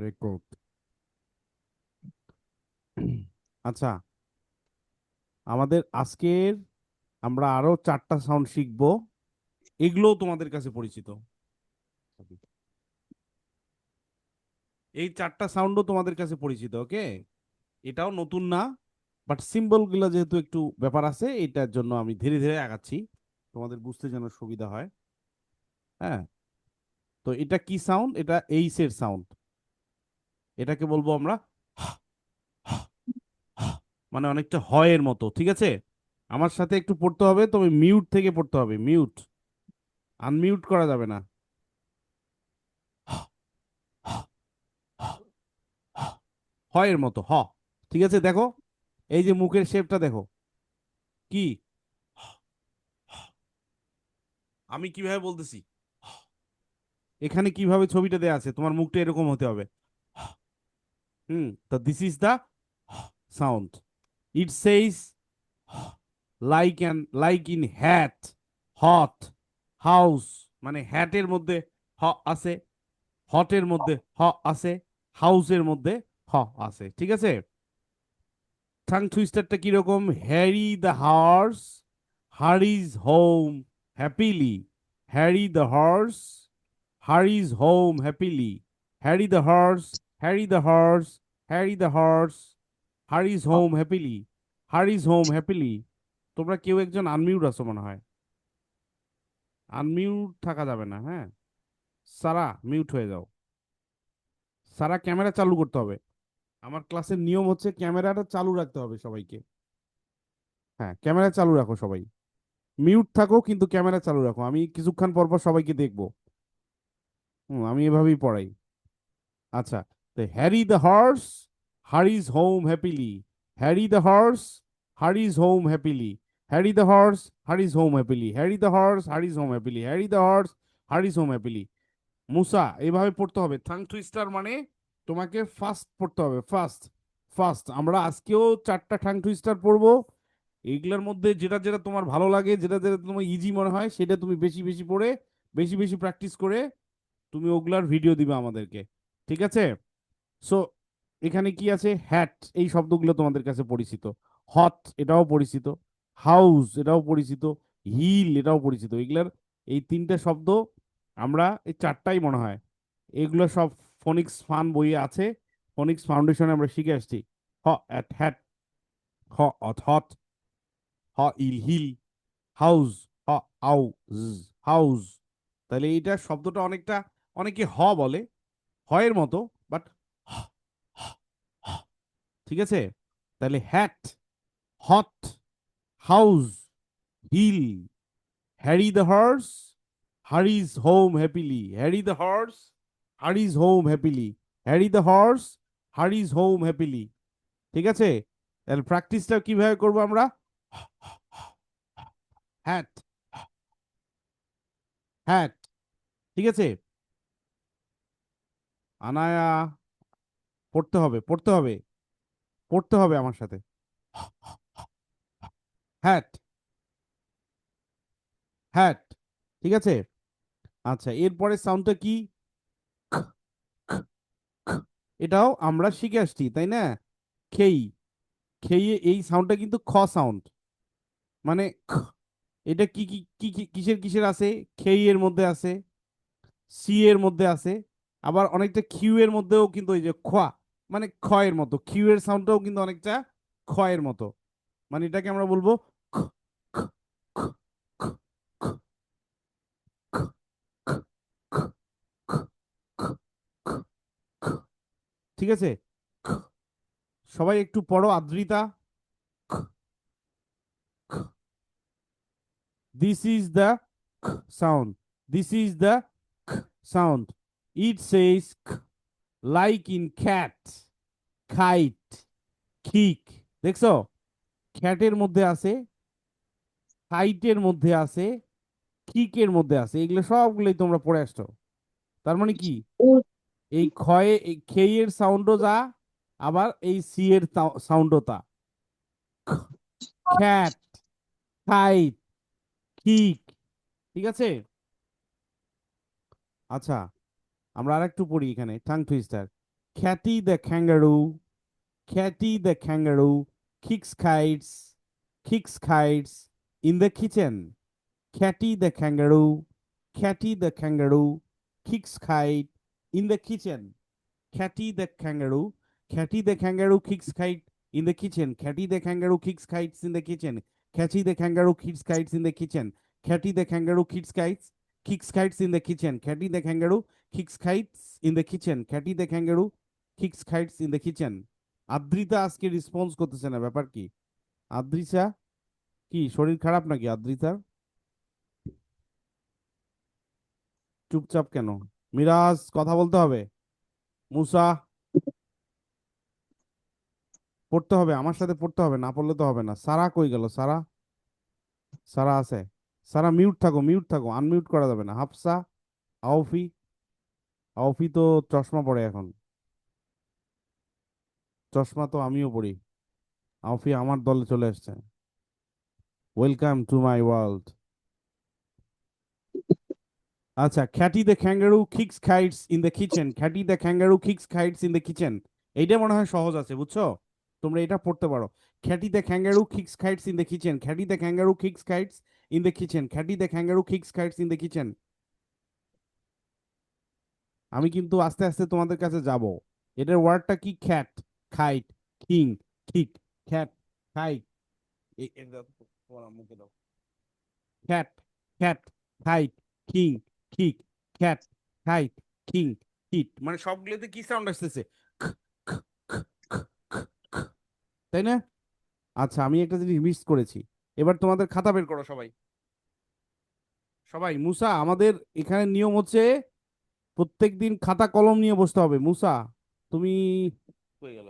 Record. আচ্ছা, আমাদের আজকের আমরা আরো 4টা সাউন্ড শিখবো, এগুলোও তোমাদের কাছে পরিচিত। এই 4টা সাউন্ডও তোমাদের কাছে পরিচিত, ওকে? এটাও নতুন না, বাট সিম্বল গুলো যেহেতু একটু ব্যাপার আছে, এটার জন্য আমি ধীরে ধীরে আগাচ্ছি, তোমাদের বুঝতে যেন সুবিধা হয়। হ্যাঁ, তো এটা কি সাউন্ড? এটা এইসের সাউন্ড। এটাকে বলবো আমরা মানে অনেকটা হয়ের মতো, ঠিক আছে? আমার সাথে একটু পড়তে হবে, তবে মিউট থেকে পড়তে হবে, মিউট, আনমিউট করা যাবে না। হয়ের মতো হ, ঠিক আছে? দেখো, এই যে মুখের শেপটা দেখো, কি আমি কিভাবে বলতেছি, এখানে কিভাবে ছবিটা দেয়া আছে, তোমার মুখটা এরকম হতে হবে। তো this is the sound. It says like in hat, hot, house, মানে হ্যাটের মধ্যে হ আছে, হটের মধ্যে হ আছে, হাউসের মধ্যে হ আছে, ঠিক আছে? টাং টুইস্টারটা কিরকম? Harry the horse hurries home happily, Harry the horse hurries home happily, Harry the horse, Harry the horse, Harry the horse hurries home happily, hurries home happily. তোমরা কেউ একজন আনমিউট আছো মনে হয়, আনমিউট থাকা যাবে না, হ্যাঁ? সারা মিউট হয়ে যাও। সারা ক্যামেরা চালু করতে হবে। আমার ক্লাসের নিয়ম হচ্ছে ক্যামেরাটা চালু রাখতে হবে সবাইকে। হ্যাঁ, ক্যামেরা চালু রাখো সবাই, মিউট থাকো কিন্তু ক্যামেরা চালু রাখো, আমি কিছুক্ষণ পর পর সবাইকে দেখবো। আমি এভাবেই পড়াই। আচ্ছা, তো Harry the horse hurries home happily, Harry the horse hurries home happily, Harry the horse hurries home happily, Harry the horse hurries home happily, Harry the horse hurries home happily. Musa, এইভাবে পড়তে হবে। থাং টুইস্টার মানে তোমাকে fast পড়তে হবে, fast fast. আমরা আজকেও 4টা ঠাং টুইস্টার পড়বো। এইগুলোর মধ্যে যেটা যেটা তোমার ভালো লাগে, যেটা যেটা তোমার ইজি মনে হয়, সেটা তুমি বেশি বেশি পড়ে, বেশি বেশি প্র্যাকটিস করে তুমি ওগুলার ভিডিও দিবে আমাদেরকে, ঠিক আছে? সো এখানে কি আছে? হ্যাট, এই শব্দগুলো তোমাদের কাছে পরিচিত। হট, এটাও পরিচিত। হাউস, এটাও পরিচিত। হিল, এটাও পরিচিত। এগুলার এই 3টে শব্দ আমরা এই 4টাই মনে হয়, এগুলো সব ফোনিক্স ফান বইয়ে আছে, ফোনিক্স ফাউন্ডেশনে আমরা শিখে আসছি। হ অ্যাট হ্যাট, হ অথ হট, হ ইল হিল, হাউস, হ আউ, হাউস। তাহলে এইটা শব্দটা অনেকটা, অনেকে হ বলে, হয়ের মতো, বাট ঠিক আছে? তাহলে hat, hot, house, hill, Harry the horse hurries home happily, Harry the horse hurries home happily, Harry the horse hurries home happily, ঠিক আছে? তাহলে প্র্যাকটিসটা কিভাবে করবো আমরা? হ্যাট, হ্যাট, ঠিক আছে? আনায়া, পড়তে হবে, পড়তে হবে, পড়তে হবে আমার সাথে। হ্যাট, হ্যাট, ঠিক আছে? আচ্ছা, এরপরে সাউন্ডটা কি? খ, খ, খ। এটাও আমরা শিখে আসছি, তাই না? খেই, খেয়ে, এই সাউন্ডটা কিন্তু খ সাউন্ড, মানে খ। এটা কি কি কি কিসের কিসের আছে? খেই এর মধ্যে আছে, সি এর মধ্যে আছে, আবার অনেকটা কিউ এর মধ্যেও কিন্তু ওই যে খোয়া, মানে খ এর মতো, কিউ এর সাউন্ডটাও কিন্তু অনেকটা খ এর মতো। মানে এটাকে আমরা বলবো খ, খ, খ, খ, খ, খ, খ, খ, খ, খ, খ, খ। ঠিক আছে? খ। সবাই একটু পড়ো আদ্রিতা। খ, খ। This is the k sound. This is the k sound. It says k, like in cat, kite, kick. দেখছো? খ্যাটের মধ্যে আছে, কাইটের মধ্যে আছে, কিকের মধ্যে আছে। এগুলো সবগুলোই তোমরা পড়ে আসছো। তার মানে কি? এই ক্ষয়ে, এই খেয়ের সাউন্ডও যা, আবার এই সি এর সাউন্ডও তা। খ্যাট, কাইট, কিক, ঠিক আছে? আচ্ছা, আমরা আরেকটু পড়ি এখানে, tongue twister. Catty the kangaroo, Catty the kangaroo kicks kites in the kitchen. Catty the kangaroo, Catty the kangaroo kicks kite in the kitchen. Catty the kangaroo, Catty the kangaroo kicks kite in the kitchen. Catty the kangaroo kicks kites in the kitchen. Catty the kangaroo kicks kites in the kitchen. Catty the kangaroo kicks kites in the kitchen. Catty the kangaroo kicks kites in the kitchen. Catty the kangaroo kicks kites in the kitchen. Adrita আজকে response করতেছে না, ব্যাপার কি? আদ্রিসা, কি শরীর খারাপ নাকি আদ্রিতার? চুপচাপ কেন? মিরাজ, কথা বলতে হবে। মুসা, পড়তে হবে, আমার সাথে পড়তে হবে, না পড়লে তো হবে না। সারা কই গেল? সারা, সারা আছে? সারা মিউট থাকো, মিউট থাকো, আনমিউট করা যাবে না। হাফসা, আউফি, আউফি তো চশমা পড়ে এখন। চশমা তো আমিও পড়ি। আউফি আমার দলে চলে এসছে। Welcome to my world. আচ্ছা, Katie the kangaroo kicks kites in the kitchen, খ্যাটি the kangaroo kicks kites in the kitchen. এইটা মনে হয় সহজ আছে, বুঝছো? তোমরা এটা পড়তে পারো। Katie the kangaroo kicks kites in the kitchen, খ্যাটি the kangaroo kicks kites in the kitchen, খ্যাটি the kangaroo kicks kites in the kitchen. আমি কিন্তু আস্তে আস্তে তোমাদের কাছে যাব। এটার ওয়ার্ডটা কি? খ্যাট, খাইট, কিং, কিক, খ্যাট, খাইট। তোমার মুখে দাও। খ্যাট, খ্যাট, খাইট, কিং, কিক, খ্যাট, খাইট, কিং, কিট, মানে সবগুলোতে কি সাউন্ড আসতেছে? খ, খ, খ, খ, খ, খ। তাই না? আচ্ছা, আমি একটা জিনিস মিস করেছি। এবার তোমাদের খাতা বের করো সবাই। সবাই, মুসা, আমাদের এখানে নিয়ম হচ্ছে প্রত্যেকদিন খাতা কলম নিয়ে বসতে হবে। মুসা, তুমি হয়ে গেল,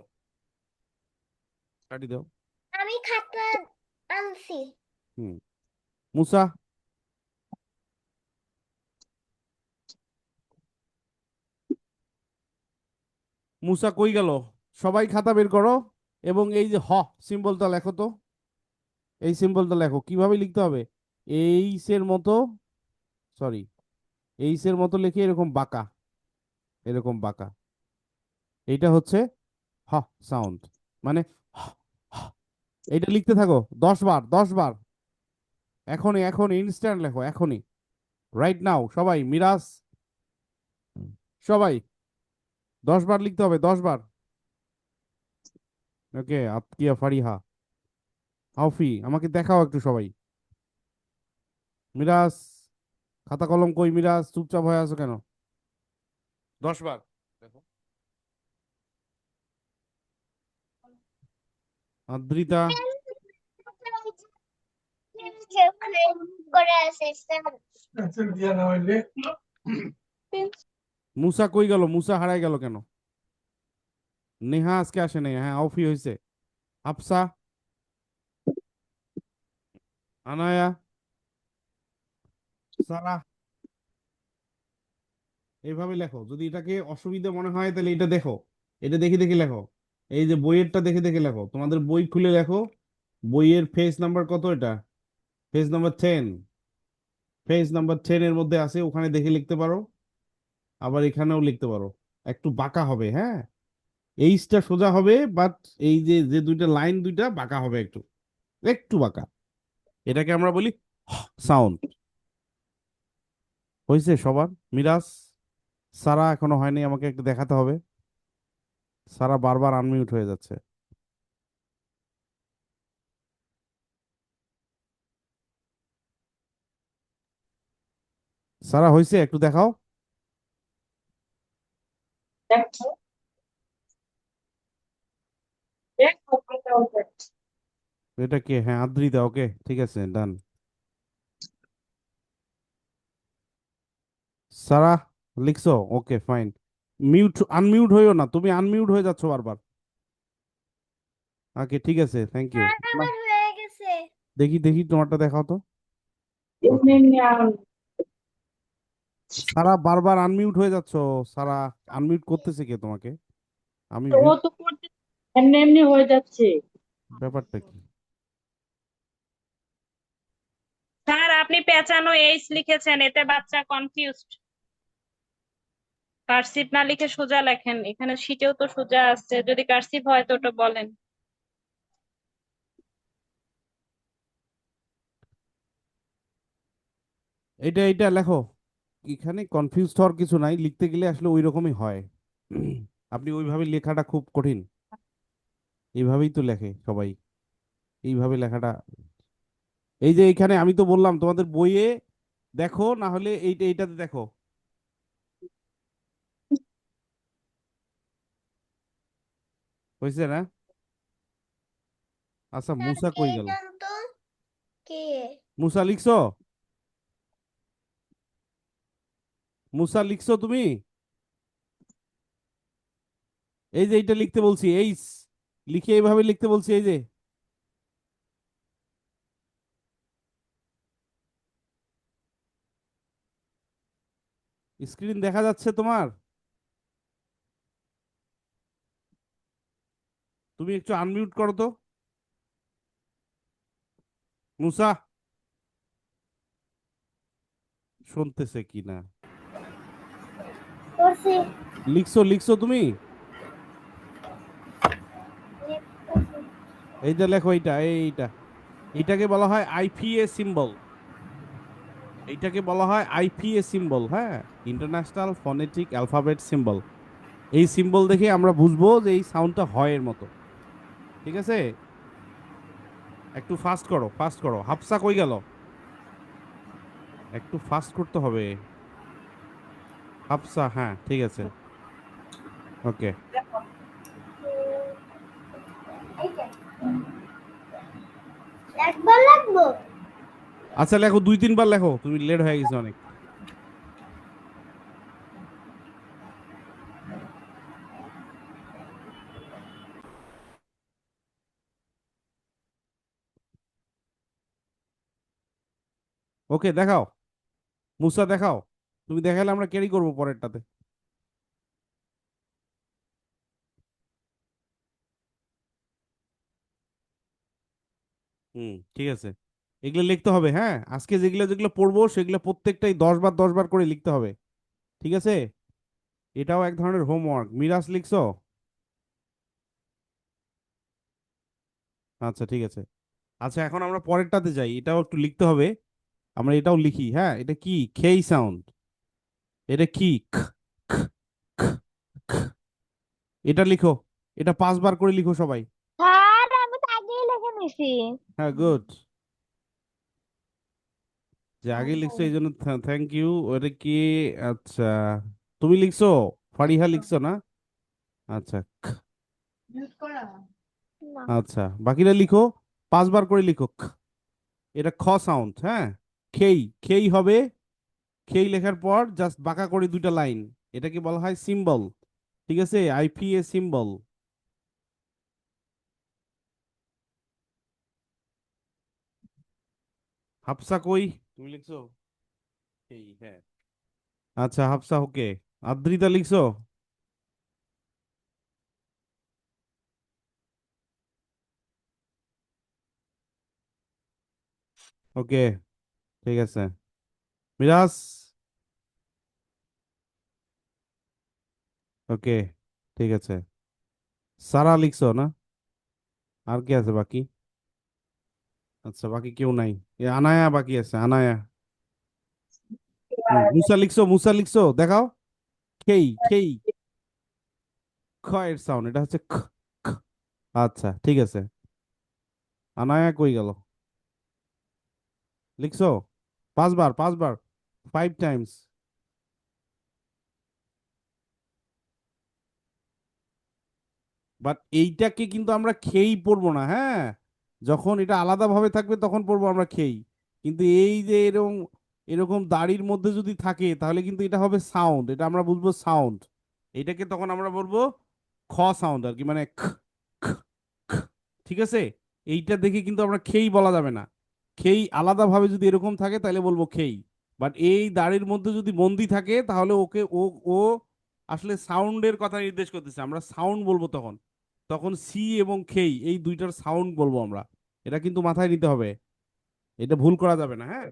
কাটি দাও। আমি খাতা আনছি। হুম। মুসা, মুসা কই গেল? সবাই খাতা বের করো এবং এই যে সিম্বলটা লেখো তো। এই সিম্বলটা লেখো, কিভাবে লিখতে হবে? এইসের মতো, সরি, এইসের মতো লিখে এরকম বাঁকা, এরকম বাঁকা। এইটা হচ্ছে হ সাউন্ড, মানে হ, হ। এইটা লিখতে থাকো 10 বার, 10 বার। এখনই, এখনই ইনস্ট্যান্ট লেখো, এখনই, রাইট নাও। সবাই, মিরাজ, সবাই 10 বার লিখতে হবে, 10 বার। ওকে, আতকিয়া ফারিহা, আউফি, আমাকে দেখাও একটু সবাই। মিরাজ, খাতা কলম কই? মিরাজ, চুপচাপ হয়ে আছো কেন? 10 বার দেখো। আদ্রিতা, করে আছে মুসা কই গেল? মুসা হারাই গেল কেন? নেহা আজকে আসে নাই, হ্যাঁ আউফি হয়েছে। আফসা, আনায়া, সারা, এইভাবে লেখো। যদি এটাকে অসুবিধা মনে হয় তাহলে এটা দেখো, এটা দেখে দেখে লেখো। এই যে বইয়েরটা দেখে দেখে লেখো, তোমাদের বই খুলে লেখো। বইয়ের পেজ নাম্বার কত এটা? Page number 10। পেজ নাম্বার 10 এর মধ্যে আছে, ওখানে দেখে লিখতে পারো। আবার এখানেও লিখতে পারো। একটু বাঁকা হবে, হ্যাঁ। এইচটা সোজা হবে, বাট এই যে যে দুইটা লাইন, দুইটা বাঁকা হবে একটু, একটু বাঁকা। এটাকে আমরা বলি সাউন্ড। হয়েছে সবার? মিরাজ, সারা এখনো হয়নি, আমাকে একটু দেখাতে হবে। সারা বারবার আনমিউট হয়ে যাচ্ছে। সারা হয়েছে? একটু দেখাও। এটা কে? হ্যাঁ, আদ্রিতা, ওকে ঠিক আছে, ডান। সারা লিখছো? Okay fine. মিউট, আনমিউট হইও না, তুমি আনমিউট হয়ে যাচ্ছ বারবার। ওকে ঠিক আছে, থ্যাংক ইউ। স্যার আমার হয়ে গেছে। দেখি দেখি তোমারটা দেখাও তো। ওকে, সারা বারবার আনমিউট হয়ে যাচ্ছ। সারা, আনমিউট করতেছে কে তোমাকে? আমি তো ও তো করতে এমনি এমনি হয়ে যাচ্ছে। ব্যাপারটা কি? স্যার আপনি পেঁচানো এইচ লিখেছেন, এতে বাচ্চা কনফিউজড। কার্সিভ না লিখে সোজা লেখেন, এখানে শীটেও তো সোজা আছে, যদি কার্সিভ হয় তো ওটা বলেন। এটা এটা লেখো। এখানে কনফিউজ হওয়ার কিছু নাই, লিখতে গেলে আসলে ওই রকমই হয়। আপনি ওইভাবে লেখাটা খুব কঠিন। এইভাবেই তো লেখে সবাই, এইভাবে লেখাটা। এই যে এইখানে আমি তো বললাম তোমাদের বইয়ে দেখো, না হলে এইটাতে দেখো। হয়েছে না? আচ্ছা, স্যার মুসা কে কই গেল? জানতো? কে? মুসা লিখছো? মুসা লিখছো তুমি? এই যে এইটা লিখতে বলছি, এইস লিখে এইভাবে লিখতে বলছি, এই যে স্ক্রিন দেখা যাচ্ছে তোমার? তুমি একটু আনমিউট করো তো, মুসা। শুনতেছে কি না? করছি। লিখছো লিখছো তুমি? এই যে লেখো এইটা, এইটা এইটাকে বলা হয় আইপিএ সিম্বল। এইটাকে বলা হয় আইপিএ সিম্বল, হ্যাঁ, ইন্টারন্যাশনাল ফনেটিক অ্যালফাবেট সিম্বল। এই সিম্বল দেখে আমরা বুঝবো যে এই সাউন্ডটা হয় এর মতো। ঠিক আছে, একটু ফাস্ট করো, ফাস্ট করো। হাফসা কই গেল? একটু ফাস্ট করতে হবে। হাফসা, হ্যাঁ ঠিক আছে। ওকে। একবার লাগবো। আচ্ছা লেখো, দুই তিনবার লেখো, তুমি লেট হয়ে গেছে অনেক। ওকে, দেখাও। মুসা দেখাও। তুমি দেখালে আমরা ক্যারি করবো পরেরটাতে। হুম, ঠিক আছে। এগুলো লিখতে হবে, হ্যাঁ, আজকে যেগুলো যেগুলো পড়বো সেগুলো প্রত্যেকটাই 10 বার 10 বার করে লিখতে হবে। ঠিক আছে, এটাও এক ধরনের হোমওয়ার্ক। মিরাজ লিখছো? আচ্ছা ঠিক আছে। আচ্ছা, এখন আমরা পরেরটাতে যাই, এটাও একটু লিখতে হবে। আমরা এটাও লিখি, হ্যাঁ। এটা কি? খেই সাউন্ড। এটা কি? খ, খ, খ, খ। এটা লিখো। এটা 5 বার করে লিখো সবাই। স্যার আমি তো আগেই লিখে নিছি। হ্যাঁ, গুড। যে আগে লিখছো এই জন্য থ্যাংক ইউ। ওটা কি? আচ্ছা, তুমি লিখছো? ফারিহা লিখছো না? আচ্ছা, খ। না। আচ্ছা, বাকিরা লিখো। 5 বার করে লিখো, খ। এটা খ সাউন্ড, হ্যাঁ। খেই, খেই হবে। খেই লেখার পর জাস্ট বাঁকা করে দুইটা লাইন। এটাকে বলা হয় সিম্বল। ঠিক আছে, আইপিএ সিম্বল। হাফসা কই? তুমি লিখছো? এই, হ্যাঁ। আচ্ছা, হাফসা ওকে। আদ্রিতা লিখছো? ওকে, ঠিক আছে। মিরাজ? ওকে, ঠিক আছে। সারা লিখছো না? আর কে আছে বাকি? আচ্ছা, বাকি কেউ নাই। আনায়া বাকি আছে, আনায়া। মুসা লিখছো? মুসা লিখছো? দেখাও। খেই, খেই। খ এর সাউন্ড, এটা হচ্ছে খ, খ। আচ্ছা ঠিক আছে। আনায়া কই গেল? লিখছো? 5 বার, 5 বার, 5 টাইমস। বাট এইটাকে কিন্তু আমরা খেই পড়বো না, হ্যাঁ। যখন এটা আলাদা ভাবে থাকবে তখন পড়বো আমরা খেই। কিন্তু এই যে এরকম এরকম দাড়ির মধ্যে যদি থাকে তাহলে কিন্তু এটা হবে সাউন্ড, এটা আমরা বুঝবো সাউন্ড। এটাকে তখন আমরা বলবো খ সাউন্ড আর কি, মানে খ, খ, খ। ঠিক আছে, এইটা দেখে কিন্তু আমরা খেই বলা যাবে না। খেই আলাদা ভাবে যদি এরকম থাকে তাহলে বলবো খেই। বাট এই দাড়ির মধ্যে যদি বন্দি থাকে তাহলে ওকে ও ও আসলে সাউন্ডের কথা নির্দেশ করতেছে, আমরা সাউন্ড বলবো তখন। তখন সি এবং খেই এই দুইটার সাউন্ড বলবো আমরা। এটা কিন্তু মাথায় নিতে হবে, এটা ভুল করা যাবে না, হ্যাঁ।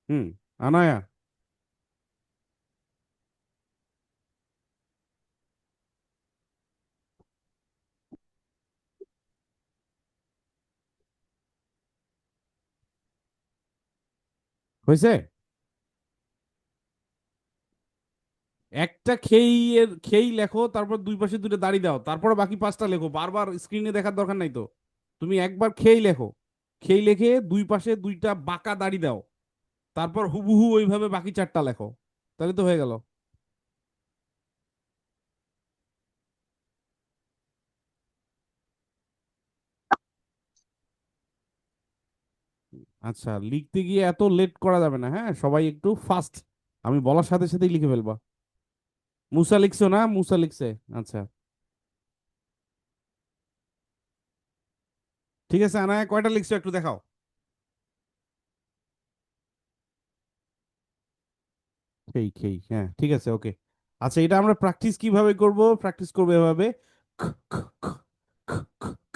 হুম। আনায়া? হয়েছে? একটা খেই লেখো, তারপর দুই পাশে দুটো দাড়ি দাও, তারপর বাকি পাঁচটা লেখো, বারবার স্ক্রিনে দেখার দরকার নাই তো। তুমি একবার খেই লেখো, খেই লেখে দুই পাশে দুইটা বাঁকা দাড়ি দাও, তারপর হুবহু ওইভাবে বাকি চারটা লেখো, তাহলে তো হয়ে গেল। আচ্ছা, লিখতে গিয়ে এত লেট করা যাবে না, হ্যাঁ, সবাই একটু ফাস্ট, আমি বলার সাথে সাথেই লিখে ফেলবা। মুসা লিখছো না? মুসা লিখছে। আচ্ছা, ঠিক আছে। আনায়া কয়টা লিখছো একটু দেখাও। খেই খেই, হ্যাঁ ঠিক আছে, ওকে। আচ্ছা, এটা আমরা প্র্যাকটিস কিভাবে করব? প্র্যাকটিস করবো এভাবে,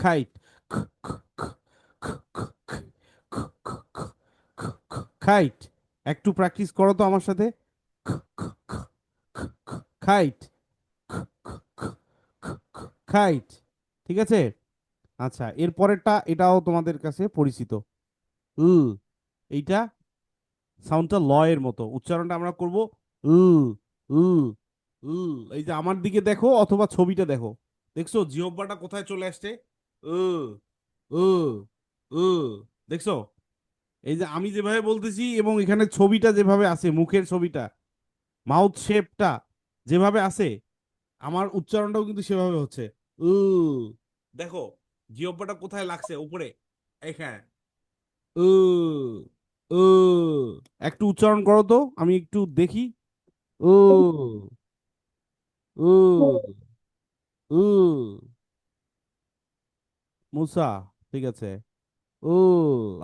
খাইট, খাইট। একটু প্র্যাকটিস করো তো আমার সাথে, খাইট, খাইট। ঠিক আছে। আচ্ছা, এর পরেরটা এটাও তোমাদের কাছে পরিচিত, উ। এইটা সাউন্ডটা ল এর মতো, উচ্চারণটা আমরা করব উ, উ, উ। এই যে আমার দিকে দেখো অথবা ছবিটা দেখো, দেখছো জিহ্বাটা কোথায় চলে আসছে? উ, উ, উ। দেখছো? এই যে আমি যেভাবে বলতেছি এবং এখানে ছবিটা যেভাবে আছে, মুখের ছবিটা, মাউথ শেপটা যেভাবে আছে, আমার উচ্চারণটাও কিন্তু সেভাবে হচ্ছে, উ। দেখো জিহ্বাটা কোথায় লাগছে? উপরে, এখানে, উ, উ। একটু উচ্চারণ করো তো, আমি একটু দেখি। উ, উ, উ। মুসা, ঠিক আছে। উ।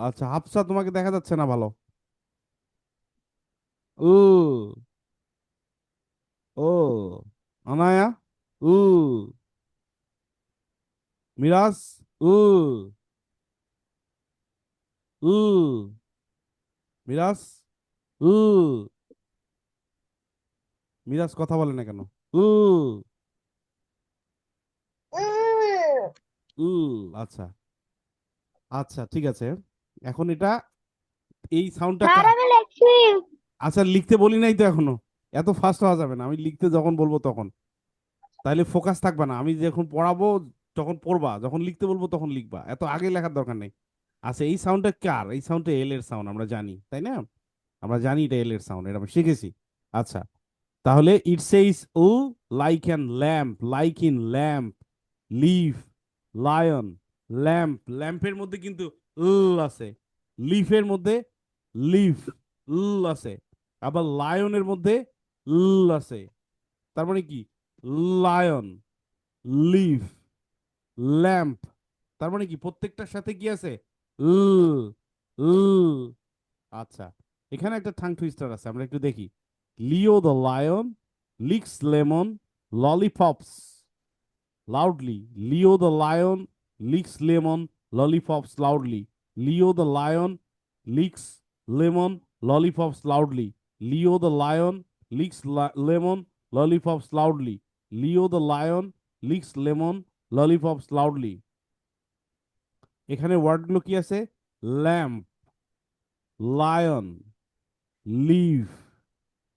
আচ্ছা, হাফসা তোমাকে দেখা যাচ্ছে না ভালো। উ, ও। আনায়া, উ। মিরাজ, উ, উ। মিরাজ, উ। মিরাজ কথা বলে না কেন? উ, উ। আচ্ছা, আচ্ছা ঠিক আছে। এখন এটা, এই সাউন্ডটা স্যার আমি লিখছি। আচ্ছা, লিখতে বলি নাই তো এখনো, এত ফাস্ট হওয়া যাবে না, আমি লিখতে যখন বলবো তখন, তাইলে ফোকাস থাকবে না। আমি যখন পড়াবো তখন পড়বা, যখন লিখতে বলবো তখন লিখবা, এত আগে লেখার দরকার নেই। আচ্ছা, এই সাউন্ডটা কার? এই সাউন্ডটা এল এর সাউন্ড, আমরা জানি তাই না? আমরা জানি এটা এল এর সাউন্ড, এটা আমরা শিখেছি। আচ্ছা, তাহলে ইট সেইস ও, like an lamp, like in lamp, leaf, lion, lamp, ল্যাম্পের মধ্যে কিন্তু আছে, লিফের মধ্যে লিফ আছে, আবার লায়নের মধ্যে আছে। তার মানে কি? Lion, leaf, lamp. তার মানে কি প্রত্যেকটার সাথে কি আছে? উল, উল। আচ্ছা, এখানে একটা ঠাং টুইস্টার আছে, আমরা একটু দেখি। Leo the lion licks lemon lollipops loudly. Leo the lion licks lemon lollipops loudly. Leo the lion licks lemon lollipops loudly. Leo the lion licks lemon lollipops loudly. Leo the lion licks lemon lollipops loudly. এখানে ওয়ার্ডগুলো কি আছে? Lamp, lion, live,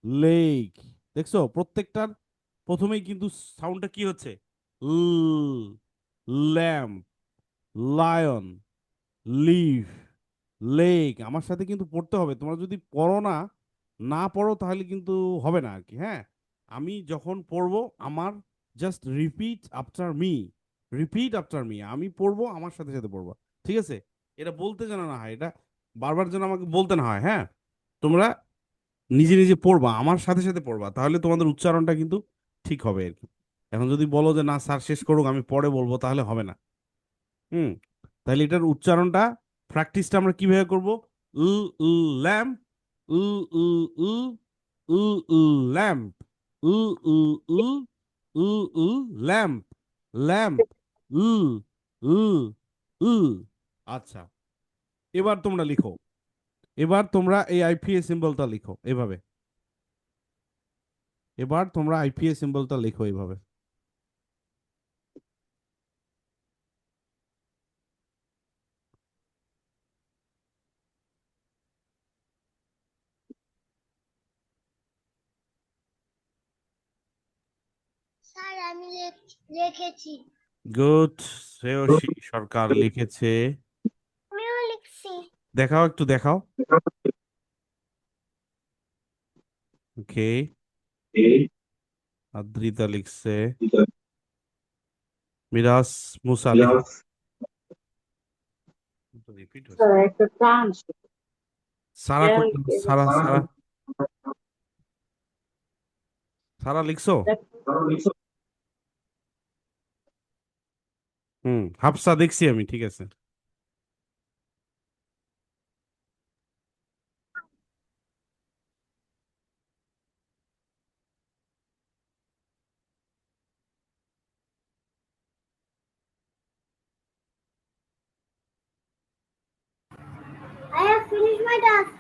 lake. দেখছো প্রত্যেকটার প্রথমেই কিন্তু সাউন্ডটা কি হচ্ছে? Lamp, lion, live, lake. আমার সাথে কিন্তু পড়তে হবে, তোমরা যদি পড়ো না, না পড়ো তাহলে কিন্তু হবে না আর কি, হ্যাঁ। আমি যখন পড়বো, আমার just repeat after me, repeat after me, আমি পড়বো আমার সাথে সাথে পড়বা, ঠিক আছে? এটা বলতে যেন না হয়, এটা বারবার যেন আমাকে বলতে না হয়, হ্যাঁ। তোমরা নিজে নিজে পড়বা, আমার সাথে সাথে পড়বা, তাহলে তোমাদের উচ্চারণটা কিন্তু ঠিক হবে আর কি। এখন যদি বলো যে না স্যার শেষ করুক আমি পরে বলবো, তাহলে হবে না। হুম। তাহলে এটার উচ্চারণটা, প্র্যাকটিসটা আমরা কিভাবে করব? উ, উ, ল্যাম্প, উ, উ, উ, উ, উ, ল্যাম্প, উ, উ, উ, উ, উ, ল্যাম্প, ল্যাম্প, উ, উ, উ। আচ্ছা, এবার তোমরা লিখো, এবার তোমরা এই আইপিএস সিম্বলটা লিখো এভাবে, এবার তোমরা আইপিএস সিম্বলটা লিখো এইভাবে। আমি লিখেছি। গুড। শ্রেয়সী সরকার লিখেছে। আমিও লিখছি। দেখাও, একটু দেখাও। ওকে। আদ্রিতা লিখছে। মিরাজ মুসা লিখেছে। রিপিট হচ্ছে। সারা কই গেল? সারা সারা সারা লিখছো? হাফসা দেখছি আমি, ঠিক আছে। I have finished my task.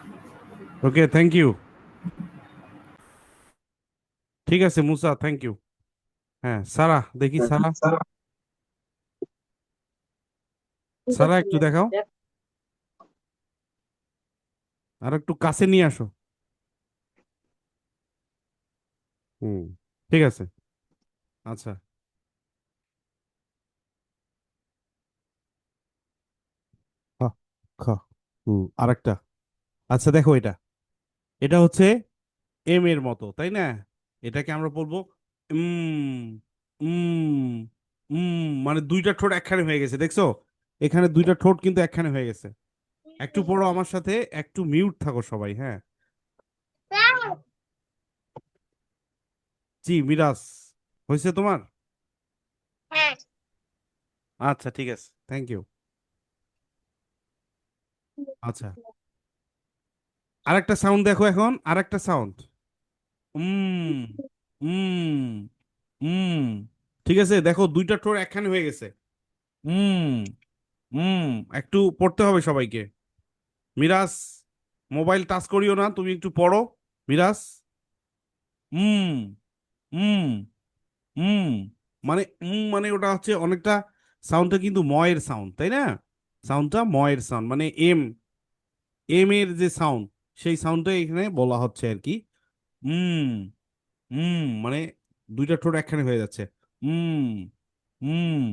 Okay, thank you. ঠিক আছে মুসা, থ্যাংক ইউ। হ্যাঁ, সারা দেখি, সারা সারা একটু দেখাও, আর একটু কাছে নিয়ে আসো। হুম, ঠিক আছে। আচ্ছা। খ খ আরেকটা। আচ্ছা দেখো, এটা এটা হচ্ছে এম এর মতো, তাই না? এটাকে আমরা বলবো উম উম মানে দুইটা ঠোঁট একখানে হয়ে গেছে, দেখছো? এখানে দুইটা ঠোঁট কিন্তু একখানে হয়ে গেছে। একটু পড়ো আমার সাথে, একটু মিউট থাকো সবাই, হ্যাঁ। জি মিরাজ, হয়েছে তোমার? হ্যাঁ। আচ্ছা ঠিক আছে, থ্যাংক ইউ। আচ্ছা, আরেকটা সাউন্ড দেখো এখন, আরেকটা সাউন্ড। উম উম উম ঠিক আছে, দেখো দুইটা ঠোঁট একখানে হয়ে গেছে। উম উম একটু পড়তে হবে সবাইকে। মিরাজ, মোবাইল টাচ করিও না, তুমি একটু পড়ো। মিরাজ, উম উম উম মানে মানে ওটা হচ্ছে অনেকটা, সাউন্ডটা কিন্তু ময়ের সাউন্ড, তাই না? সাউন্ডটা ময়ের সাউন্ড, মানে এম এম এর যে সাউন্ড, সেই সাউন্ডটা এখানে বলা হচ্ছে আর কি। উম মানে দুইটা ঠোঁট একখানে হয়ে যাচ্ছে। উম উম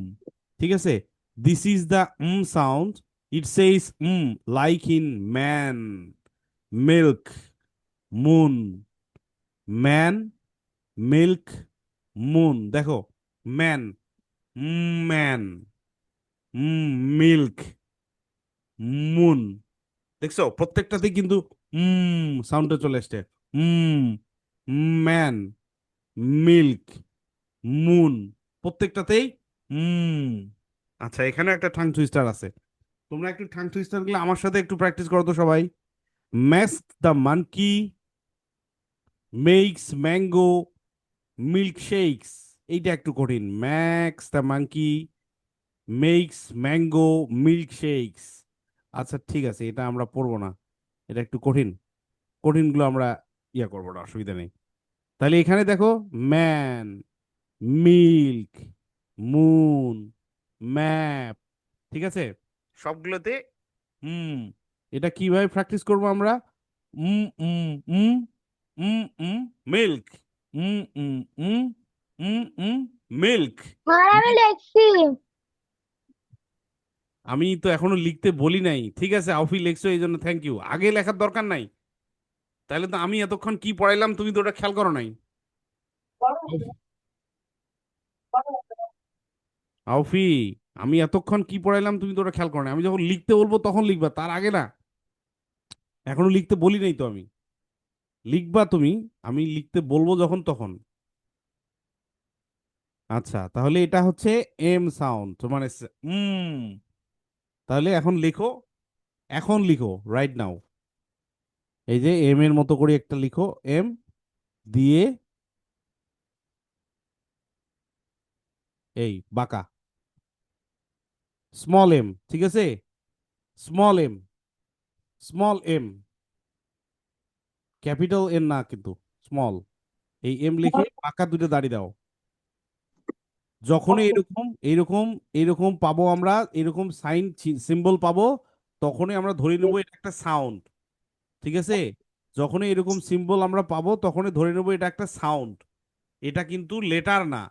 ঠিক আছে। This is the sound. It says like in man, milk, moon, man, milk, moon. দেখো, ম্যান, ম্যান, মিল্ক, মুন। দেখছো প্রত্যেকটাতে কিন্তু সাউন্ডটা চলে আসছে। উম ম্যান, মিল্ক, মুন, প্রত্যেকটাতেই হুম। আচ্ছা, এখানে একটা ঠাং টুইস্টার আছে। তোমরা একটু ঠাং টুইস্টার গুলো আমার সাথে একটু প্র্যাকটিস করো তো সবাই। ম্যাস্ক the monkey makes mango milk shakes. এইটা একটু কঠিন। Max the monkey makes mango milk shakes. আচ্ছা ঠিক আছে, এটা আমরা পড়বো না, এটা একটু কঠিন। কঠিনগুলো আমরা ইয়া করবো না, অসুবিধা নেই। তাহলে এখানে দেখো, ম্যান, মিল্ক, মুন, ম্যাপ, ঠিক আছে? সবগুলোতে হুম। এটা কিভাবে প্র্যাকটিস করবো আমরা? উম উম উম উম উম মিল্ক, উম উম উম মিল্ক। আর আমি লিখছি। আমি তো এখনো লিখতে বলি নাই, ঠিক আছে? আউফি লিখছো, এই জন্য থ্যাংক ইউ। আগে লেখার দরকার নাই। তাহলে তো আমি এতক্ষণ কি পড়াইলাম তুমি তো ওটা খেয়াল করো নাই। আউফি, আমি এতক্ষণ কি পড়াইলাম তুমি তো ওটা খেয়াল করো না। আমি যখন লিখতে বলবো তখন লিখবা, তার আগে না। এখনো লিখতে বলি নাই তো আমি। লিখবা তুমি, আমি লিখতে বলবো যখন তখন। আচ্ছা, তাহলে এটা হচ্ছে এম সাউন্ড, মানে তাহলে এখন লিখো, এখন লিখো রাইট নাও। এই যে এম এর মতো করে একটা লিখো, এম দিয়ে এই বাঁকা, স্মল এম, ঠিক আছে? Small M, small M, capital N না কিন্তু, স্মল। এই এম লিখে বাঁকা দুটো দাড়ি দাও। যখনই এরকম এরকম এরকম পাবো আমরা, এরকম সাইন সিম্বল পাবো, তখনই আমরা ধরে নেবো এটা একটা সাউন্ড, ঠিক আছে? যখনই এরকম সিম্বল আমরা পাবো তখনই ধরে নেবো এটা একটা সাউন্ড। এটা কিন্তু লেটার না,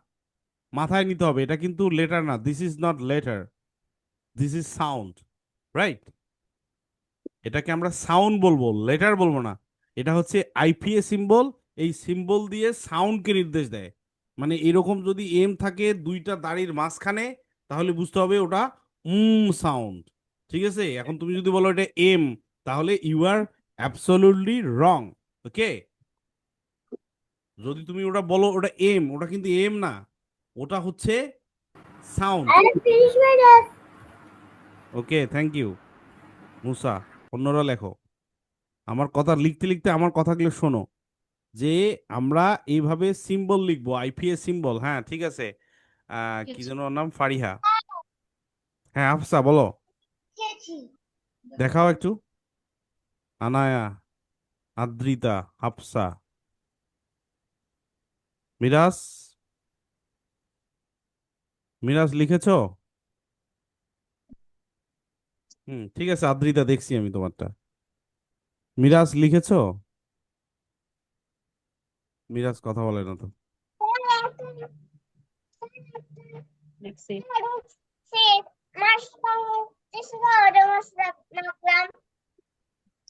মাথায় নিতে হবে, এটা কিন্তু লেটার না, this is not letter, this is sound, right? এটাকে আমরা সাউন্ড বলবো, লেটার বলবো না। এটা হচ্ছে আইপিএ সিম্বল, এই সিম্বল দিয়ে সাউন্ডকে নির্দেশ দেয়। মানে এরকম যদি এম থাকে দুইটা দাড়ির মাঝখানে, তাহলে বুঝতে হবে ওটা সাউন্ড। ঠিক আছে, এখন তুমি যদি বলো এটা এম, তাহলে ইউ আর অ্যাবসলিউটলি রং। ওকে, যদি তুমি ওটা বলো ওটা এম, ওটা কিন্তু এম না, ওটা হচ্ছে sound. I have finished my task. Okay, thank you Musa. অন্যরা লেখো, আমার কথা লিখতে লিখতে আমার কথাগুলো শোনো, যে আমরা এইভাবে সিম্বল লিখবো, আইপিএস সিম্বল। হ্যাঁ ঠিক আছে, কি যেন ওর নাম, ফারিহা। হ্যাঁ আফসা বলো, দেখাও একটু। আনায়া, আদ্রিতা, হাফসা, মিরাজ। মিরাজ লিখেছো? ঠিক আছে আদ্রিতা, দেখছি আমি তোমারটা। মিরাজ লিখেছো? মিরাজ কথা বলে না তো। দেখছি।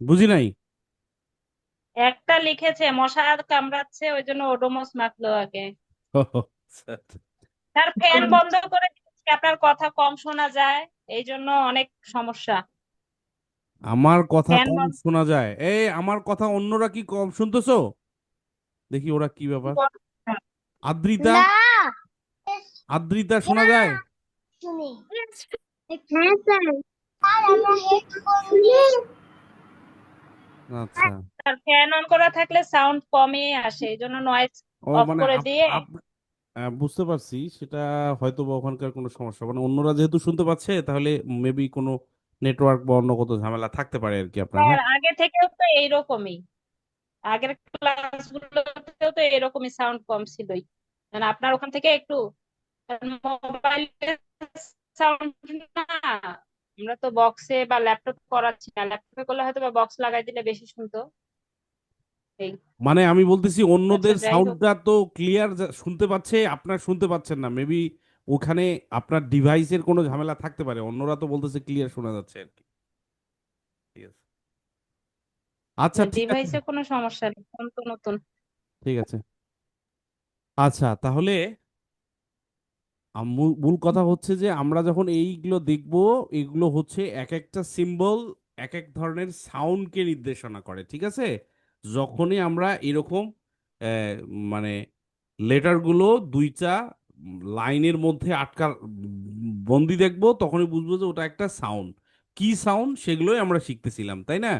বুঝি নাই। একটা লিখেছে মশা কামড়াচ্ছে, ওই জন্য ওডোমস মাখলো আগে। তার ফ্যান বন্ধ করে দিয়েছি, আপনার কথা কম শোনা যায়, এই জন্য অনেক সমস্যা। আমার কথা ফ্যান কম বন্ধ শোনা যায়? এই আমার কথা অন্যরা কি কম শুনতেছো? দেখি ওরা কি ব্যাপার। আদ্রিতা, না, আদ্রিতা শোনা যায়? শুনি। হ্যাঁ স্যার। আর আমরা হেডফোন দিয়ে আচ্ছা। তার ফ্যান অন করা থাকলে সাউন্ড কমই আসে, এই জন্য নয়েজ ও অফ মানে করে দিয়ে। বুঝতে পারছি সেটা, হয়তো বা ওখানকার কোনো সমস্যা, মানে অন্যরা যেহেতু শুনতে পাচ্ছে, তাহলে মেবি কোনো নেটওয়ার্ক বা অন্য কোনো ঝামেলা থাকতে পারে আর কি আপনার। স্যার হ্যাঁ, আগে থেকেও তো এইরকমই, আগের ক্লাস গুলোতেও তো এরকমই সাউন্ড কম ছিলই, মানে আপনার ওখান থেকে একটু মোবাইল সাউন্ড না, আমরা তো বক্সে বা ল্যাপটপ করাচ্ছি না, ল্যাপটপে করলে হয়তো বা বক্স লাগাই দিলে বেশি শুনতো। এই, মানে আমি বলতেছি আচ্ছা অন্যদের যাই হোক। সাউন্ডটা তো ক্লিয়ার শুনতে পাচ্ছে, আপনার শুনতে পাচ্ছেন না মেবি। ওখানে আপনার ডিভাইসের কোনো ঝামেলা থাকতে পারে, অন্যরা তো বলতেছে ক্লিয়ার শোনা যাচ্ছে আর কি। ঠিক আছে, আচ্ছা ঠিক আছে। ডিভাইসে কোনো সমস্যা নেই, ফোন তো নতুন। ঠিক আছে, আচ্ছা তাহলে মূল মূল কথা হচ্ছে যে আমরা যখন এইগুলো দেখব, এগুলো হচ্ছে এক একটা সিম্বল এক এক ধরনের সাউন্ডকে নির্দেশনা করে। ঠিক আছে, যখনই আমরা এরকম মানে লেটারগুলো দুইটা লাইনের মধ্যে আটকা বন্দি দেখবো, তখনই বুঝবো যে ওটা একটা সাউন্ড। কি সাউন্ড সেগুলোই আমরা শিখতেছিলাম, তাই না?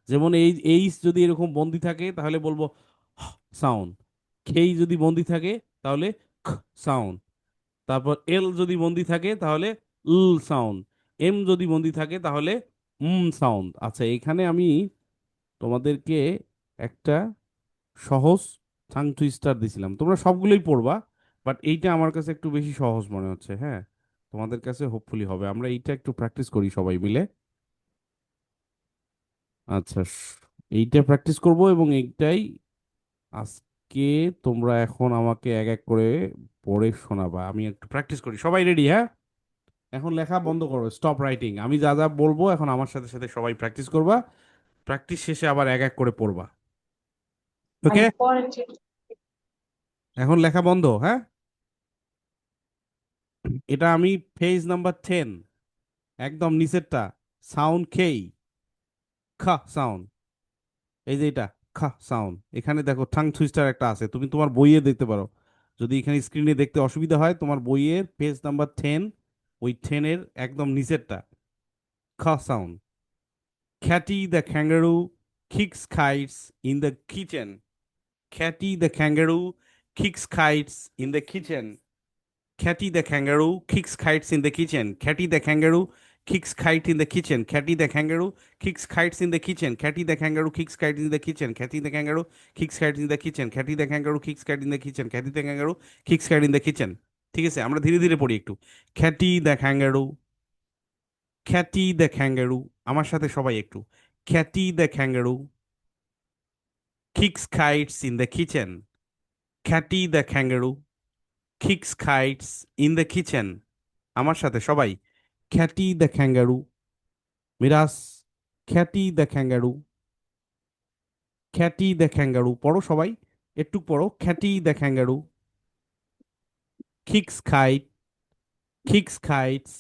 যেমন এই এইচ যদি এরকম বন্দি থাকে তাহলে বলবো সাউন্ড। খেই যদি বন্দি থাকে তাহলে সাউন্ড। তারপর এল যদি বন্দি থাকে তাহলে সাউন্ড। এম যদি বন্দি থাকে তাহলে সাউন্ড। আচ্ছা, এখানে আমি তোমাদেরকে একটা সহজ টাং টুইস্টার দিছিলাম, তোমরা সবগুলোই পড়বা, বাট এইটা আমার কাছে একটু বেশি সহজ মনে হচ্ছে। হ্যাঁ, তোমাদের কাছে হোপফুলি হবে, আমরা এইটা একটু প্র্যাকটিস করি সবাই মিলে। আচ্ছা, এইটা প্র্যাকটিস করব এবং এইটাই আজকে তোমরা এখন আমাকে এক এক করে পড়ে শোনাবা, আমি একটু প্র্যাকটিস করি। সবাই রেডি? হ্যাঁ, এখন লেখা বন্ধ করো, স্টপ রাইটিং। আমি যা যা বলবো এখন আমার সাথে সাথে সবাই প্র্যাকটিস করবা, প্র্যাকটিস শেষে আবার এক এক করে পড়বা। ওকে, এখন লেখা বন্ধ। হ্যাঁ, এটা আমি পেজ নাম্বার 10, একদম নিচেরটা, সাউন্ড খেই, খা সাউন্ড। এই যে এটা খা সাউন্ড, এখানে দেখো ঠাং থুইস্টার একটা আছে, তুমি তোমার বইয়ে দেখতে পারো। যদি এখানে স্ক্রিনে দেখতে অসুবিধা হয়, তোমার বইয়ের পেজ নাম্বার 10, ওই 10-এর একদম নিচেরটা, খা sound. Katie the kangaroo kicks kites in the kitchen. Catty the kangaroo kicks kites in the kitchen. Catty the kangaroo kicks kites in the kitchen. Catty the kangaroo kicks kite in the kitchen. Catty the kangaroo kicks kites in the kitchen. Catty the kangaroo kicks kite in the kitchen. Catty the kangaroo kicks kite in the kitchen. Catty the kangaroo kicks kite in the kitchen. Catty the kangaroo kicks kite in the kitchen. ঠিক আছে, আমরা ধীরে ধীরে পড়ি একটু। খ্যাটি the kangaroo, খ্যাটি the kangaroo, আমার সাথে সবাই একটু। খ্যাটি the kangaroo kicks kites in the kitchen. Catty the kangaroo kicks kites in the kitchen. আমার সাথে সবাই, Catty the kangaroo. Miraj, Catty the kangaroo. Catty the kangaroo পড়ো সবাই, একটু পড়ো, Catty the kangaroo. Kicks kite, kicks kites,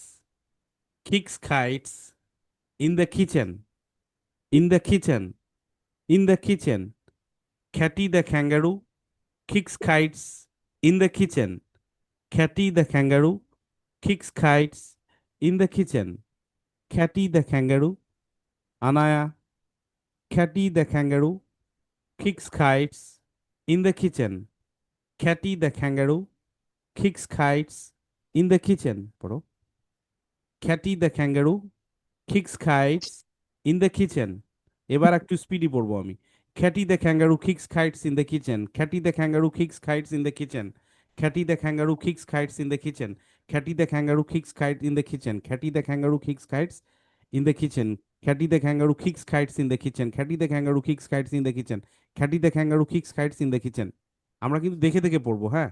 kicks kites in the kitchen, in the kitchen, in the kitchen. Catty the kangaroo kicks kites in the kitchen. Catty the kangaroo kicks kites in the kitchen. Catty the kangaroo. Anaya, Catty the kangaroo kicks kites in the kitchen. Catty the kangaroo kicks kites in the kitchen. পড়ো, Catty the kangaroo kicks kites in the kitchen. এবার একটু speedy পড়বো আমি। Catty the kangaroo kicks kites in the kitchen. Catty the kangaroo kicks kites in the kitchen. Catty the kangaroo kicks kites in the kitchen. Catty the kangaroo kicks kites in the kitchen. Catty the kangaroo kicks kites in the kitchen. Catty the kangaroo kicks kites in the kitchen. Catty the kangaroo kicks kites in the kitchen. Catty the kangaroo kicks kites in the kitchen. আমরা কিন্তু দেখে দেখে পড়বো, হ্যাঁ।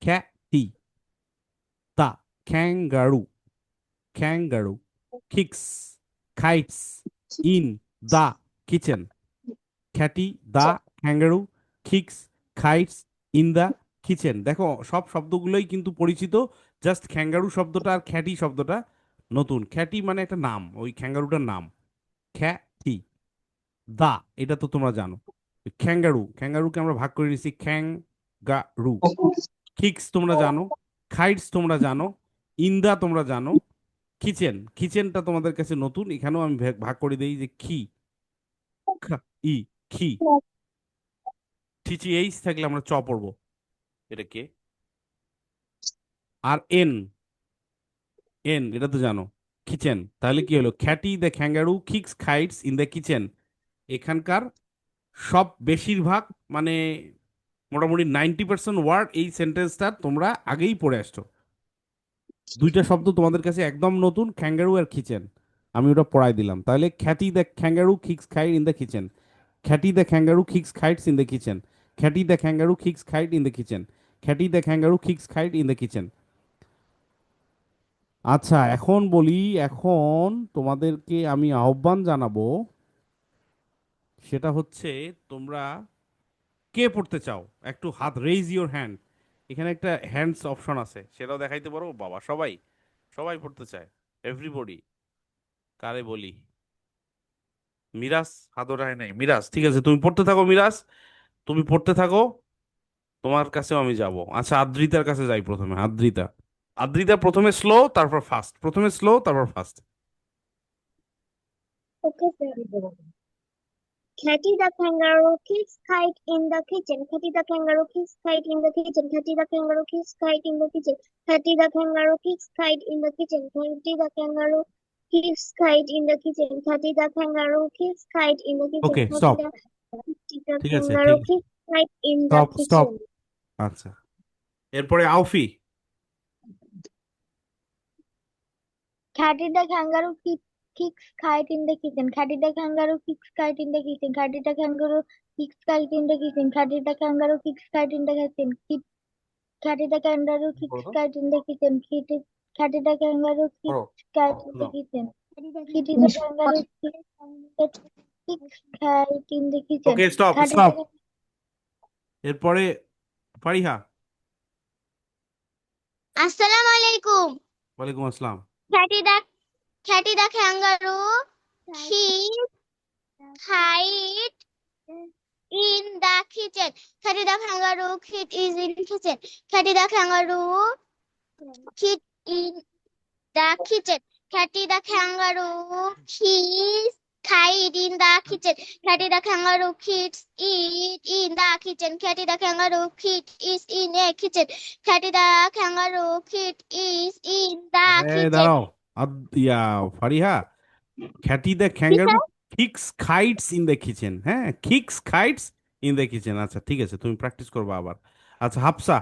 Catty the kangaroo, kangaroo kicks kites in the kitchen. Catty the kangaroo kicks kites in the kitchen. দেখো সব শব্দগুলোই কিন্তু পরিচিত, জাস্ট ক্যাঙ্গারু শব্দটা আর খ্যাটি শব্দটা নতুন। খ্যাটি মানে একটা নাম, ওই ক্যাঙ্গারুটার নাম। খ্যাটি, দা এটা তো তোমরা জানো। ক্যাঙ্গারু, ক্যাঙ্গারুকে আমরা ভাগ করে নিছি ক্যাঙ্গারু। কিক্স তোমরা জানো, খাইটস তোমরা জানো, ইন্দা তোমরা জানো, কিচেন, কিচেনটা তোমাদের কাছে নতুন, এখানেও আমি ভাগ করে দিই যে কি, খা, ই, খি। TCH থাকলে আমরা চ পড়বো, এটা কে? আর এন, এন এটা তো জানো, কিচেন। তাহলে কি হলো? Katie the kangaroo kicks kites in the kitchen. এখানকার সব বেশিরভাগ মানে মোটামুটি 90% ওয়ার্ড এই সেন্টেন্সটা তোমরা আগেই পড়ে আসছো। দুইটা শব্দ তোমাদের কাছে একদম নতুন, ক্যাঙ্গারু আর কিচেন। আমি ওটা পড়াই দিলাম। তাহলে catty the kangaroo kicks kite in the kitchen. খ্যাটি the kangaroo kicks kites in the kitchen. খ্যাটি the kangaroo kicks kite in the kitchen. খ্যাটি the kangaroo kicks kite in the kitchen. আচ্ছা, এখন বলি, এখন তোমাদেরকে আমি আহ্বান জানাবো, সেটা হচ্ছে তোমরা কে পড়তে চাও? একটু হাত, রেইজ ইওর হ্যান্ড। এখানে একটা হ্যান্ডস অপশন আছে, সেটাও দেখাইতে পারো। বাবা, সবাই, সবাই পড়তে চায়, এভরিবডি। কারে বলি? মিরাজ হাত ওঠায় নাই। মিরাজ, ঠিক আছে, তুমি পড়তে থাকো। মিরাজ, তুমি পড়তে থাকো, তোমার কাছেও আমি যাব। আচ্ছা, আদ্রিতার কাছে যাই প্রথমে। আদ্রিতা, আদ্রিতা প্রথমে স্লো তারপর ফাস্ট, প্রথমে স্লো তারপর fast. Okay, sir. Catty the kangaroo kicks kite in the kitchen. Catty the kangaroo kicks kite in the kitchen. Catty the kangaroo kicks kite in the kitchen. Catty the kangaroo kicks kite in the kitchen. Catty the kangaroo kicks kite in the kitchen. Catty the kangaroo kicks kite in the kitchen. Okay, stop. Catty the ঠিক আছে, ঠিক kangaroo আছে, kicks kite in the stop stop. kitchen. আচ্ছা, এরপরে আউফি। Catty the kangaroo kicks kite in the kitchen. Catty the kangaroo kicks kite in the kitchen. Catty the kangaroo kicks kite in the kitchen. Catty the kangaroo kicks kite in the kitchen. Catty the kangaroo kicks পড়ো তো, kite in the kitchen. Catty the kangaroo পড়ো, kicks kite in the শোনাও। kitchen. Kitty the kangaroo kicks kite in the kitchen. Okay, stop Catty stop. the এরপরে Fariha. Assalamu alaikum. ওয়ালাইকুম আসসালাম। Catty the kangaroo kicks kite in the kitchen. Catty the kangaroo kit is in kitchen. Catty the kangaroo kit in the kitchen. Catty the kangaroo keys kite in the kitchen. Catty the kangaroo kits eat in the kitchen. Catty the kangaroo kit is in a kitchen. Catty the kangaroo kit is in the kitchen. দাঁড়াও, ইয়া Fariha, catty the kangaroo kicks kites in the kitchen. হ্যাঁ, kicks kites in the kitchen. আচ্ছা, ঠিক আছে, তুমি practice করবা আবার। আচ্ছা, হাফসা।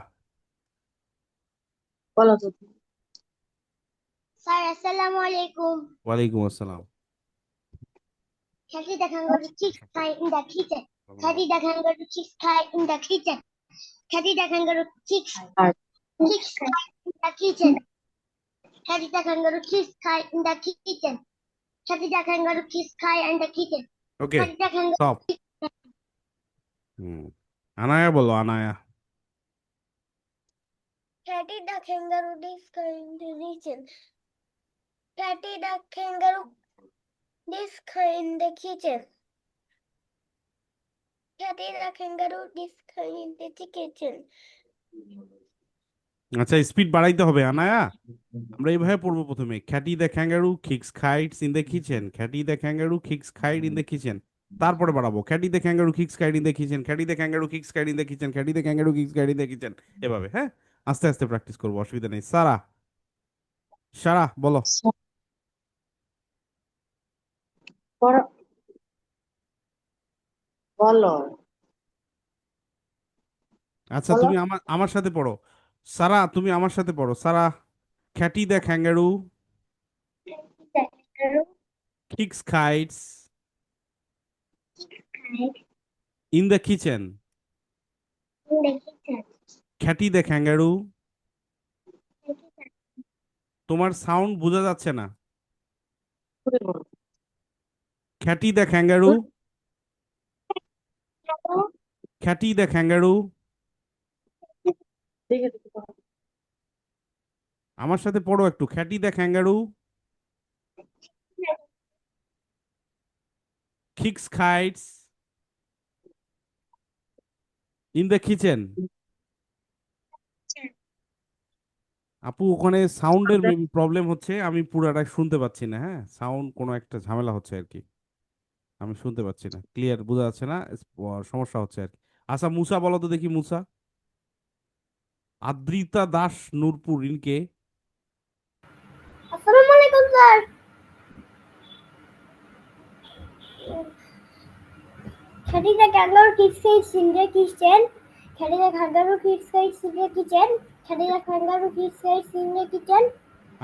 Sir, assalamu alaikum. ওয়ালাইকুম আসসালাম। Catty the kangaroo kicks kite in the kitchen. Catty the kangaroo kicks kite in the kitchen. Catty the kangaroo kicks Kicks kite in the kitchen. Catty the kangaroo kicks kite in the kitchen. Catty the kangaroo kicks kite in the kitchen. Okay, Catty the kangaroo. Stop. Anaya বলো, Anaya. Catty the kangaroo kicks kite in the kitchen. Catty the kangaroo kicks kite in the kitchen. Catty the kangaroo kicks kite in the kitchen. আচ্ছা, speed বাড়াইতে হবে আনায়া। আমরা এইভাবে পড়বো প্রথমে, catty the kangaroo kicks kites in the kitchen, খ্যাটি the kangaroo kicks kite in the kitchen. তারপরে বাড়াবো, catty the kangaroo kicks kite in the kitchen, খ্যাটি the kangaroo kicks kite in the kitchen, খ্যাটি the kangaroo kicks kite in the kitchen. এভাবে, হ্যাঁ, আস্তে আস্তে practice করবো, অসুবিধা নেই। সারা, বলো। বলো। আচ্ছা, তুমি আমার আমার সাথে পড়ো। সারা, তুমি আমার সাথে পড়ো। Sara, catty the kangaroo kicks kites in the kitchen, খ্যাটি the kangaroo. তোমার সাউন্ড বোঝা যাচ্ছে না। Catty the kangaroo, খ্যাটি the kangaroo. আমার সাথে পড়ো একটু, খ্যাটি the kangaroo kicks kites in the kitchen. আপু, ওখানে সাউন্ডের প্রবলেম হচ্ছে, আমি পুরাটা শুনতে পাচ্ছি না। হ্যাঁ, সাউন্ড কোনো একটা ঝামেলা হচ্ছে আর কি, আমি শুনতে পাচ্ছি না, ক্লিয়ার বোঝা যাচ্ছে না, সমস্যা হচ্ছে আর কি। আচ্ছা, মুসা বলো তো দেখি, মুসা। আদ্রিতা দাস নূরপুর ইনকে। আসসালামু আলাইকুম sir. Catty the kangaroo kicks kites in the kitchen. Catty the kangaroo kicks kites in the kitchen. Catty the kangaroo kicks kites in the kitchen.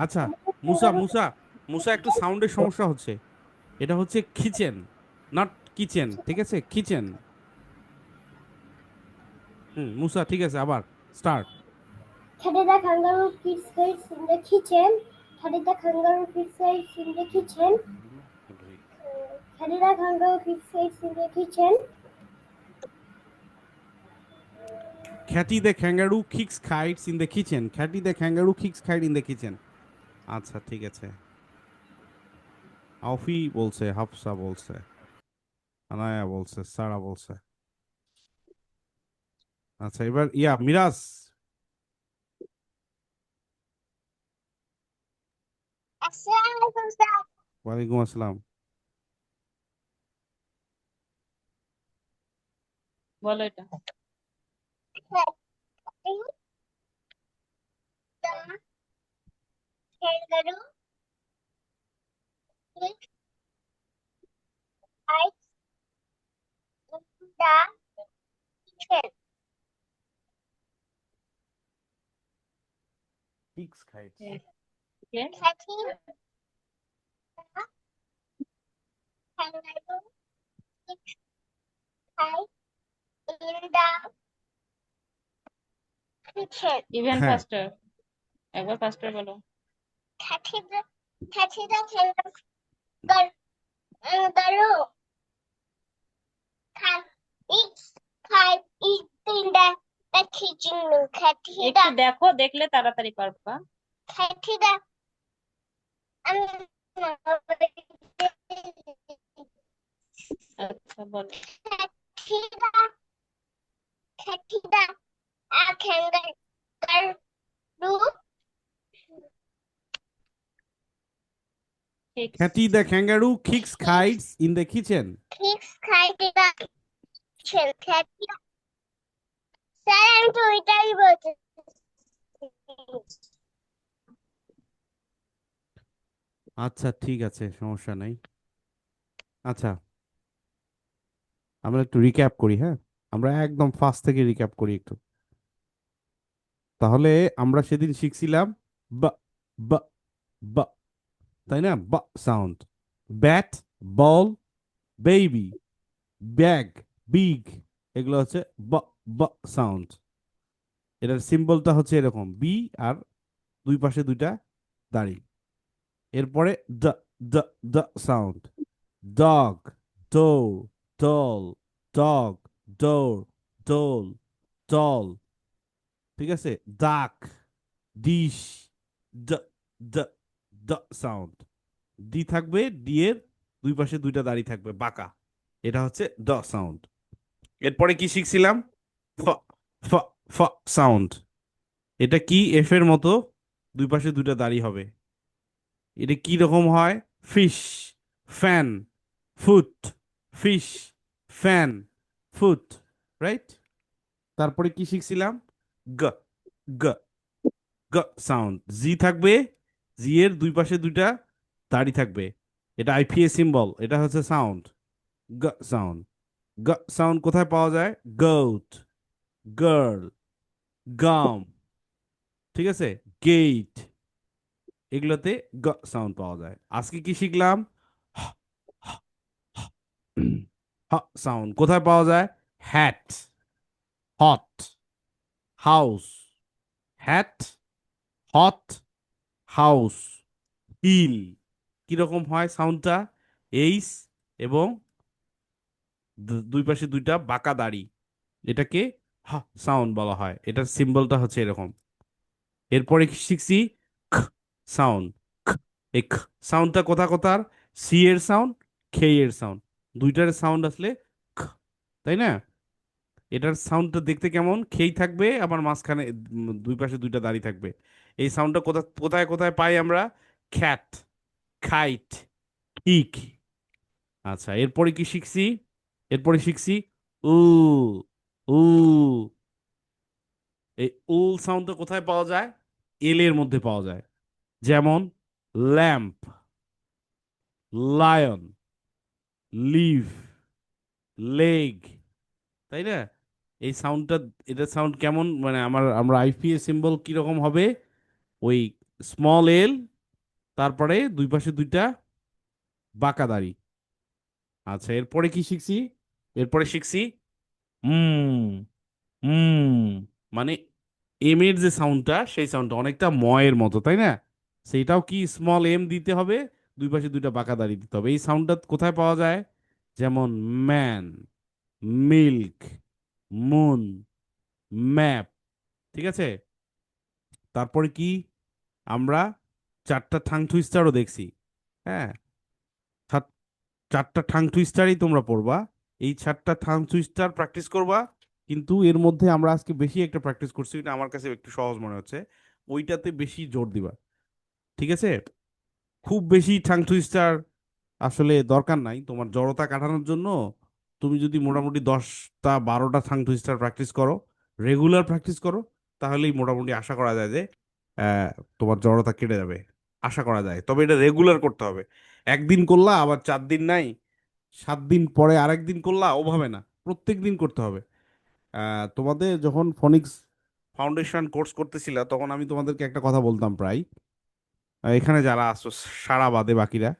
আচ্ছা, মুসা মুসা মুসা, একটু সাউন্ডের সমস্যা হচ্ছে। এটা হচ্ছে কিচেন, নট কিচেন, ঠিক আছে, কিচেন। মুসা, ঠিক আছে, আবার start. Catty the kangaroo kicks kites in the kitchen. Catty the kangaroo kicks kites in the kitchen. Catty the kangaroo kicks kites in the kitchen. Catty the kangaroo kicks kites in the kitchen, খ্যাটি the kangaroo kicks kite in the kitchen. আচ্ছা, ঠিক আছে। আউফি বলছে, হাফসা বলছে, আনায়া বলছে, সারা বলছে। আচ্ছা, এবার Miraj. Assalamu alaikum sir. ওয়ালাইকুম আসসালাম। বলো এটা। The kangaroo kicks kites in the kitchen. Kicks kites. Okay. Catty the kangaroo kicks kites in the kitchen. Even হ্যাঁ, ফাস্টার, একবার ফাস্টার বলো। Catty the kangaroo kangaroo can eat kite in the kitchen. Catty একটু the দেখো, দেখলে তাড়াতাড়ি পারবা। catty the আচ্ছা, বলো। catty the kangaroo ঠিক। Catty the kangaroo kicks kites in the kitchen. kicks kite in the kitchen. Catty the sir আমি তো ওইটাই বলছি। আচ্ছা, ঠিক আছে, সমস্যা নাই। আচ্ছা, আমরা একটু রিক্যাপ করি, হ্যাঁ, আমরা একদম ফার্স্ট থেকে রিক্যাপ করি একটু। তাহলে আমরা সেদিন শিখছিলাম বা, বা, বা, তাই না, বা সাউন্ড। ব্যাট, বল, বেবি, ব্যাগ, বিগ, এগুলো হচ্ছে বা, বা সাউন্ড। এটার সিম্বলটা হচ্ছে এরকম বি আর দুই পাশে দুইটা দাড়ি। এরপরে দ দ দ সাউন্ড, ডগ, ডোর, ডল, ডগ, ডোর, ডোল, ডল। ঠিক আছে, ডাক, ডিশ, ড ড ড সাউন্ড। ডি থাকবে, ডি এর দুই পাশে দুইটা দাড়ি থাকবে বাঁকা, এটা হচ্ছে ড সাউন্ড। এরপরে কি শিখছিলাম? ফ ফ ফ সাউন্ড। এটা কি? এফ এর মতো দুই পাশে দুইটা দাড়ি হবে। এটা কি রকম হয়? Fish, fan, foot, fish, fan, foot, right? তারপরে কি শিখছিলাম? গ গ গ সাউন্ড। জি থাকবে, জি এর দুই পাশে দুইটা দাড়ি থাকবে, এটা আইপিএ সিম্বল, এটা হচ্ছে সাউন্ড, গ সাউন্ড। গ সাউন্ড কোথায় পাওয়া যায়? গোট, গার্ল, গাম, ঠিক আছে, গেট, এগুলোতে গ সাউন্ড পাওয়া যায়। আজকে কি শিখলাম? হ, হ, হ, হ সাউন্ড কোথায় পাওয়া যায়? Hat, hot, house, hat, hot, house, hill. কিরকম হয় সাউন্ডটা? এইস এবং দুই পাশে দুইটা বাঁকা দাড়ি, এটাকে হ সাউন্ড বলা হয়। এটার সিম্বলটা হচ্ছে এরকম। এরপরে কি শিখছি? খ সাউন্ড। খ, এই খ সাউন্ডটা কোথা কোথার? সি এর সাউন্ড, খে এর সাউন্ড, দুইটার সাউন্ড আসলে খ, তাই না? এটার সাউন্ডটা দেখতে কেমন? খেই থাকবে, আবার মাঝখানে দুই পাশে দুইটা দাড়ি থাকবে। এই সাউন্ডটা কোথা কোথায় কোথায় পাই আমরা? খ্যাট, খাইট, ইক। আচ্ছা, এরপরে কি শিখছি? এরপরে শিখছি উ, উ। এই উল সাউন্ডটা কোথায় পাওয়া যায়? এল এর মধ্যে পাওয়া যায়। যেমন ল্যাম্প, লায়ন, লিভ, লেগ, তাই না? এই সাউন্ডটা, এটা সাউন্ড কেমন, মানে আমরা আইপিএ সিম্বল কিরকম হবে? ওই স্মল এল, তারপরে দুই পাশে দুইটা বাঁকা দাড়ি। আচ্ছা, এরপরে কি শিখছি? এরপরে শিখছি হুম, হুম, মানে এম এর যে সাউন্ডটা, সেই সাউন্ডটা অনেকটা ময়ের মতো, তাই না? সেইটাও কি স্মল এম দিতে হবে, দুই পাশে দুইটা বাঁকা দাড়ি দিতে হবে। এই সাউন্ডটা কোথায় পাওয়া যায়? যেমন ম্যান, মিল্ক, মুন, ম্যাপ, ঠিক আছে? তারপরে কি? আমরা চারটা ঠাং টুইস্টারও দেখছি। হ্যাঁ, চার- চারটা ঠাং টুইস্টারই তোমরা পড়বা। এই চারটা ঠাং টুইস্টার প্র্যাকটিস করবা। কিন্তু এর মধ্যে আমরা আজকে বেশি একটা প্র্যাকটিস করছি, এটা আমার কাছে একটু সহজ মনে হচ্ছে, ওইটাতে বেশি জোর দিবা, ঠিক আছে? খুব বেশি ঠাং টুইস্টার আসলে দরকার নাই তোমার জড়তা কাটানোর জন্য। তুমি যদি মোটামুটি 10টা 12টা ঠাং টুইস্টার প্র্যাকটিস করো, রেগুলার প্র্যাকটিস করো, তাহলেই মোটামুটি আশা করা যায় যে আহ, তোমার জড়তা কেটে যাবে, আশা করা যায়। তবে এটা রেগুলার করতে হবে। একদিন করলা, আবার 4 দিন নাই, 7 দিন পরে আরেকদিন করলা, ওভাবে না, প্রত্যেক দিন করতে হবে। তোমাদের যখন ফনিক্স ফাউন্ডেশন কোর্স করতেছিলা, তখন আমি তোমাদেরকে একটা কথা বলতাম প্রায়, এখানে যারা আসো সারা বাদে বাকিরা,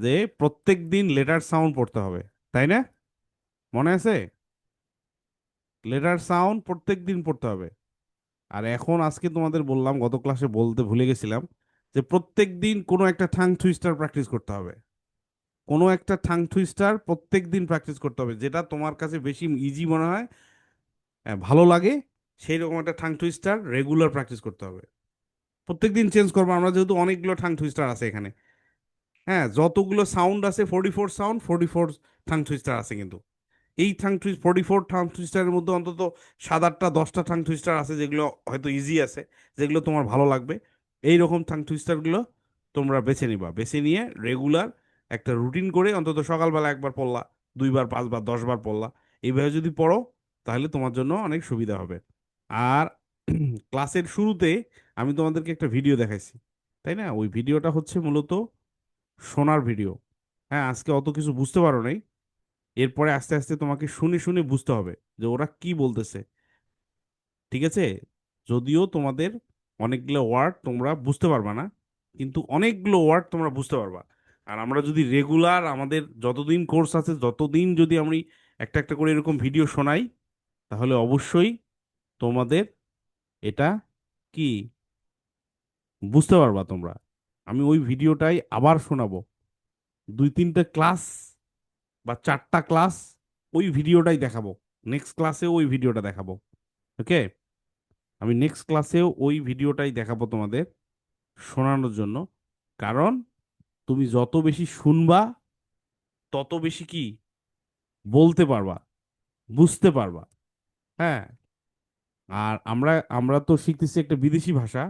যে প্রত্যেক দিন লেটার সাউন্ড পড়তে হবে, তাই না? মনে আছে? লেটার সাউন্ড প্রত্যেক দিন পড়তে হবে। আর এখন আজকে তোমাদের বললাম, গত ক্লাসে বলতে ভুলে গেছিলাম, যে প্রত্যেক দিন কোনো একটা ঠাং টুইস্টার প্র্যাকটিস করতে হবে। কোনো একটা ঠাং টুইস্টার প্রত্যেক দিন প্র্যাকটিস করতে হবে, যেটা তোমার কাছে বেশি ইজি মনে হয়, ভালো লাগে, সেই রকম একটা ঠাং টুইস্টার রেগুলার প্র্যাকটিস করতে হবে। প্রত্যেক দিন চেঞ্জ করবো আমরা, যেহেতু অনেকগুলো ঠাং টুইস্টার আছে এখানে। হ্যাঁ, যতগুলো সাউন্ড আছে, 44 সাউন্ড, 44 ঠাং টুইস্টার আছে কিন্তু। এই ঠাং টুইস্ট 44 ঠাং টুইস্টারের মধ্যে অন্তত 7 8 10টা ঠাং টুইস্টার আছে যেগুলো হয়তো ইজি আছে, যেগুলো তোমার ভালো লাগবে। এই রকম ঠাং টুইস্টারগুলো তোমরা বেছে নিবা, বেছে নিয়ে রেগুলার একটা রুটিন করে অন্তত সকালবেলা একবার পড়লা, 2বার 5বার 10বার পড়লা। এইভাবে যদি পড়ো, তাহলে তোমার জন্য অনেক সুবিধা হবে। আর ক্লাসের শুরুতে আমি তোমাদেরকে একটা ভিডিও দেখাইছি, তাই না? ওই ভিডিওটা হচ্ছে মূলত শোনার ভিডিও। হ্যাঁ, আজকে অত কিছু বুঝতে পারো নাই, এরপরে আস্তে আস্তে তোমাকে শুনে শুনে বুঝতে হবে যে ওরা কি বলতেছে, ঠিক আছে? যদিও তোমাদের অনেকগুলো ওয়ার্ড তোমরা বুঝতে পারবা না, কিন্তু অনেকগুলো ওয়ার্ড তোমরা বুঝতে পারবা। আর আমরা যদি রেগুলার, আমাদের যতদিন কোর্স আছে, যতদিন যদি আমি একটা একটা করে এরকম ভিডিও শোনাই, তাহলে অবশ্যই তোমাদের এটা কি বুঝতে পারবা তোমরা। আমি ওই ভিডিওটাই আবার শোনাবো, 2-3টে ক্লাস বা 4টা ক্লাস ওই ভিডিওটাই দেখাবো। নেক্সট ক্লাসেও ওই ভিডিওটা দেখাবো। ওকে, আমি নেক্সট ক্লাসেও ওই ভিডিওটাই দেখাবো তোমাদের শোনানোর জন্য। কারণ তুমি যত বেশি শুনবা তত বেশি কি বলতে পারবা, বুঝতে পারবা। হ্যাঁ, আর আমরা আমরা তো শিখতেছি একটা বিদেশি ভাষা।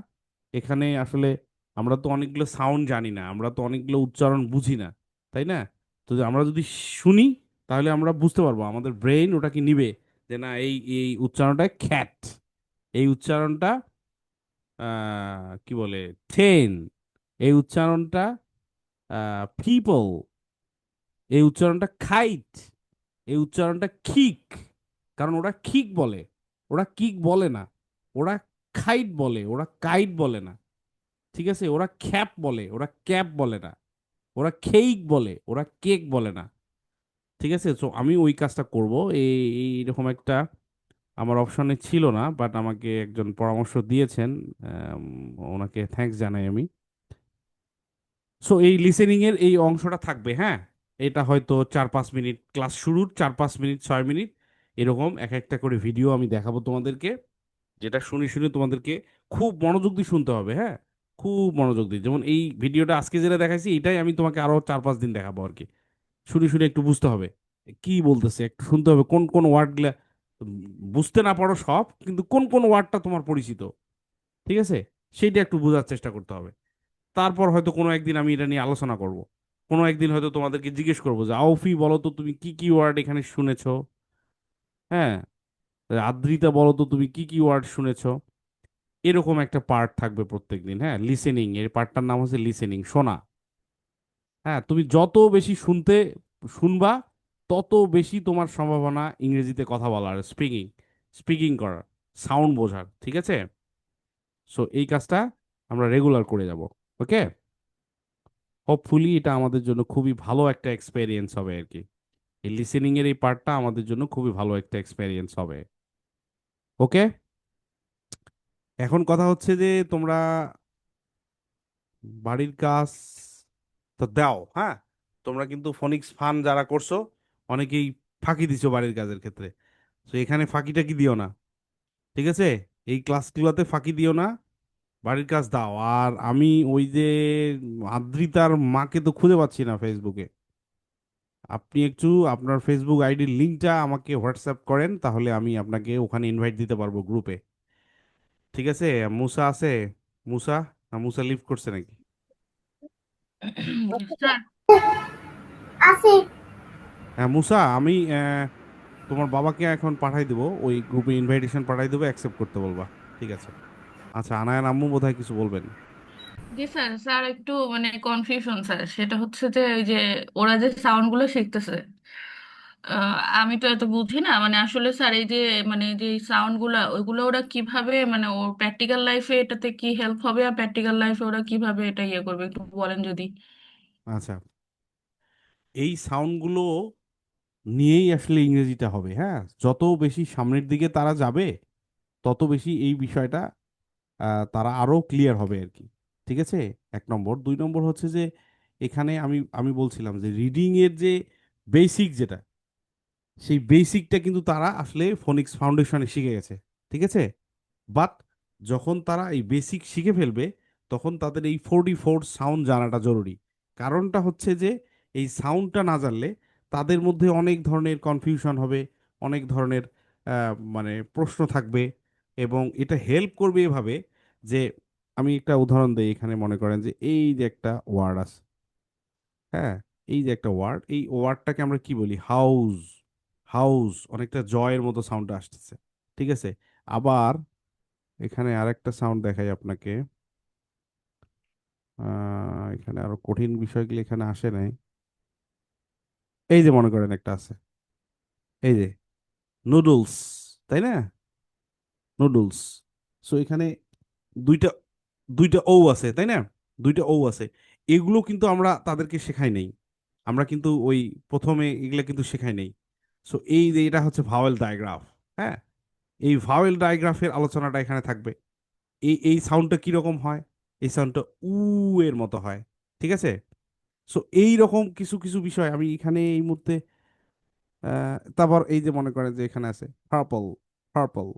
এখানে আসলে আমরা তো অনেকগুলো সাউন্ড জানি না, আমরা তো অনেকগুলো উচ্চারণ বুঝি না, তাই না? তো আমরা যদি শুনি তাহলে আমরা বুঝতে পারবো, আমাদের ব্রেইন ওটা কি নিবে যে না এই এই উচ্চারণটা খ্যাট, এই উচ্চারণটা কি বলে টেন, এই উচ্চারণটা পিপল, এই উচ্চারণটা খাইট, এই উচ্চারণটা খিক। কারণ ওরা খিক বলে, ওরা কিক বলে না, ওরা খাইট বলে, ওরা কাইট বলে না। ঠিক আছে, ওরা খ্যাপ বলে, ওরা ক্যাপ বলে না, ওরা খেইক বলে, ওরা কেক বলে না। ঠিক আছে, তো আমি ওই কাজটা করব। এই এইরকম একটা আমার অপশনে ছিল না, বাট আমাকে একজন পরামর্শ দিয়েছেন, ওনাকে থ্যাঙ্কস জানাই আমি। সো এই লিসেনিং এর এই অংশটা থাকবে, হ্যাঁ। এটা হয়তো 4-5 মিনিট, ক্লাস শুরুর 4-5 মিনিট, 6 মিনিট, এরকম এক একটা করে ভিডিও আমি দেখাবো তোমাদেরকে, যেটা শুনে শুনে তোমাদেরকে খুব মনোযোগ দিয়ে শুনতে হবে, হ্যাঁ। খুব মনোযোগ দিয়ে, যেমন এই ভিডিওটা আজকে যেটা দেখাইছি এটাই আমি তোমাকে আরো 4-5 দিন দেখাবো আর কি। শুনে শুনে একটু বুঝতে হবে কি বলতেছে, একটু শুনতে হবে কোন কোন ওয়ার্ড গুলা বুঝতে না পারো সব, কিন্তু কোন কোন ওয়ার্ডটা তোমার পরিচিত, ঠিক আছে, সেইটা একটু বোঝার চেষ্টা করতে হবে। তারপর হয়তো কোনো একদিন আমি এটা নিয়ে আলোচনা করব। কোনো একদিন হয়তো তোমাদেরকে জিজ্ঞেস করবো যে আউফি বলো তো তুমি কি কি ওয়ার্ড এখানে শুনেছো, হ্যাঁ। আদ্রিতা বলো তো তুমি কি কি ওয়ার্ড শুনেছো। এরকম একটা পার্ট থাকবে প্রত্যেকদিন, হ্যাঁ। লিসেনিং এর পার্টটার নাম হচ্ছে লিসেনিং, শোনা। হ্যাঁ, তুমি যত বেশি শুনবা তত বেশি তোমার সম্ভাবনা ইংরেজিতে কথা বলার, স্পিকিং স্পিকিং করার, সাউন্ড বোঝার, ঠিক আছে। সো এই কাজটা আমরা রেগুলার করে যাব। ওকে, হোপফুলি এটা আমাদের জন্য খুবই ভালো একটা এক্সপেরিয়েন্স হবে আর কি। এই লিসেনিং এর এই পার্টটা আমাদের জন্য খুবই ভালো একটা এক্সপেরিয়েন্স হবে। ওকে, এখন কথা হচ্ছে যে তোমরা বাড়ির কাজ তো দাও, হ্যাঁ। তোমরা কিন্তু ফোনিক্স ফান যারা করছো অনেকেই ফাঁকি দিছো বাড়ির কাজের ক্ষেত্রে। তো এখানে ফাঁকিটা কি দিও না, ঠিক আছে। এই ক্লাসগুলোতে ফাঁকি দিও না, বাড়ির কাজ দাও। আর আমি ওই যে আদ্রিতার মাকে তো খুঁজে পাচ্ছি না ফেসবুকে। আপনি একটু আপনার ফেসবুক আইডির লিঙ্কটা আমাকে হোয়াটসঅ্যাপ করেন, তাহলে আমি আপনাকে ওখানে ইনভাইট দিতে পারবো গ্রুপে, ঠিক আছে। মুসা আছে? মুসা, না মুসা লিভ করছে নাকি? স্যার, আছে। হ্যাঁ মুসা, আমি তোমার বাবাকে এখন পাঠাই দেবো, ওই গ্রুপে ইনভাইটেশন পাঠাই দেবো, অ্যাকসেপ্ট করতে বলবা, ঠিক আছে। আচ্ছা, আনায়ান আম্মু বোধহয় কিছু বলবেন। জি স্যার, স্যার একটু মানে কনফিউশন স্যার, সেটা হচ্ছে যে ওই যে ওরা যে সাউন্ড গুলো শিখতেছে, আমি তো এত বুঝি না মানে আসলে স্যার এই যে মানে যে সাউন্ড গুলা ওইগুলো ওরা কিভাবে মানে ওর প্র্যাকটিক্যাল লাইফে এটাতে কি হেল্প হবে, আর প্র্যাকটিক্যাল লাইফে ওরা কিভাবে এটা ইয়ে করবে একটু বলেন যদি। আচ্ছা, এই সাউন্ডগুলো নিয়েই আসলে ইংরেজিটা হবে, হ্যাঁ। যত বেশি সামনের দিকে তারা যাবে তত বেশি এই বিষয়টা তারা আরো ক্লিয়ার হবে আর কি, ঠিক আছে। 1 নম্বর, 2 নম্বর হচ্ছে যে এখানে আমি আমি বলছিলাম যে রিডিং এর যে বেসিক যেটা, সেই বেসিকটা কিন্তু তারা আসলে ফোনিক্স ফাউন্ডেশনে শিখে গেছে, ঠিক আছে। বাট যখন তারা এই বেসিক শিখে ফেলবে তখন তাদের এই 44 সাউন্ড জানাটা জরুরি। কারণটা হচ্ছে যে এই সাউন্ডটা না জানলে তাদের মধ্যে অনেক ধরনের কনফিউশন হবে, অনেক ধরনের মানে প্রশ্ন থাকবে। এবং এটা হেল্প করবে এভাবে যে, আমি একটা উদাহরণ দিই, এখানে মনে করেন যে এই যে একটা ওয়ার্ড আছে, হ্যাঁ। এই যে একটা ওয়ার্ড, এই ওয়ার্ডটাকে আমরা কি বলি, হাউস। হাউস অনেকটা জয়ের মতো সাউন্ড আসতেছে, ঠিক আছে। আবার এখানে আরেকটা সাউন্ড দেখাই আপনাকে। এখানে আরো কঠিন বিষয়গুলো এখানে আসে নাই। এই যে মনে করেন একটা আছে, এই যে নুডলস, তাই না, নুডলস। সো এখানে দুইটা দুইটা ও আছে, তাই না, দুইটা ও আছে। এগুলো কিন্তু আমরা তাদেরকে শেখাই নেই, আমরা কিন্তু ওই প্রথমে এগুলা কিন্তু শেখাই নেই। সো এই যে এটা হচ্ছে ভাওয়েল ডায়াগ্রাফ, হ্যাঁ। এই ভাওয়েল ডায়াগ্রাফের আলোচনাটা এখানে থাকবে। এই সাউন্ডটা কিরকম হয়, এই সাউন্ডটা উ এর মতো হয়, ঠিক আছে। সো এই রকম কিছু কিছু বিষয় আমি এখানে এই মুহূর্তে তারপর এই যে মনে করেন যে এখানে আছে পার্পল, পার্পল,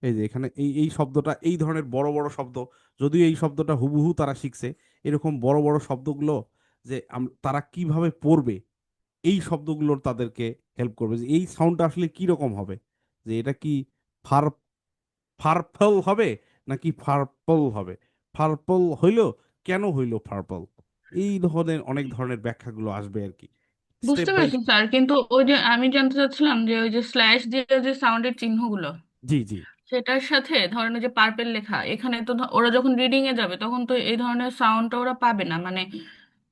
এই যে এখানে এই শব্দটা, এই ধরনের বড় বড় শব্দ, যদিও এই শব্দটা হুবহু তারা শিখছে, এরকম বড় বড় শব্দগুলো যে তারা কিভাবে পড়বে, এই শব্দগুলোর তাদেরকে হেল্প করবে যে এই সাউন্ডটা আসলে কি রকম হবে, যে এটা কি ফার ফার্পল হবে নাকি ফার্পল হবে, ফার্পল হইলো কেন হইলো ফার্পল, এই ধরনের অনেক ধরনের ব্যাখ্যাগুলো আসবে আর কি, স্টেপ বুঝতে বাই। পেরেছি স্যার, কিন্তু ওই যে আমি জানতে চাচ্ছিলাম যে ওই যে স্ল্যাশ দিয়ে যে সাউন্ডের চিহ্নগুলো, জি জি। সেটার সাথে ধরেন ওই যে পার্পেল লেখা, এখানে তো ওরা যখন রিডিং এ যাবে তখন তো এই ধরনের সাউন্ডটা ওরা পাবে না, মানে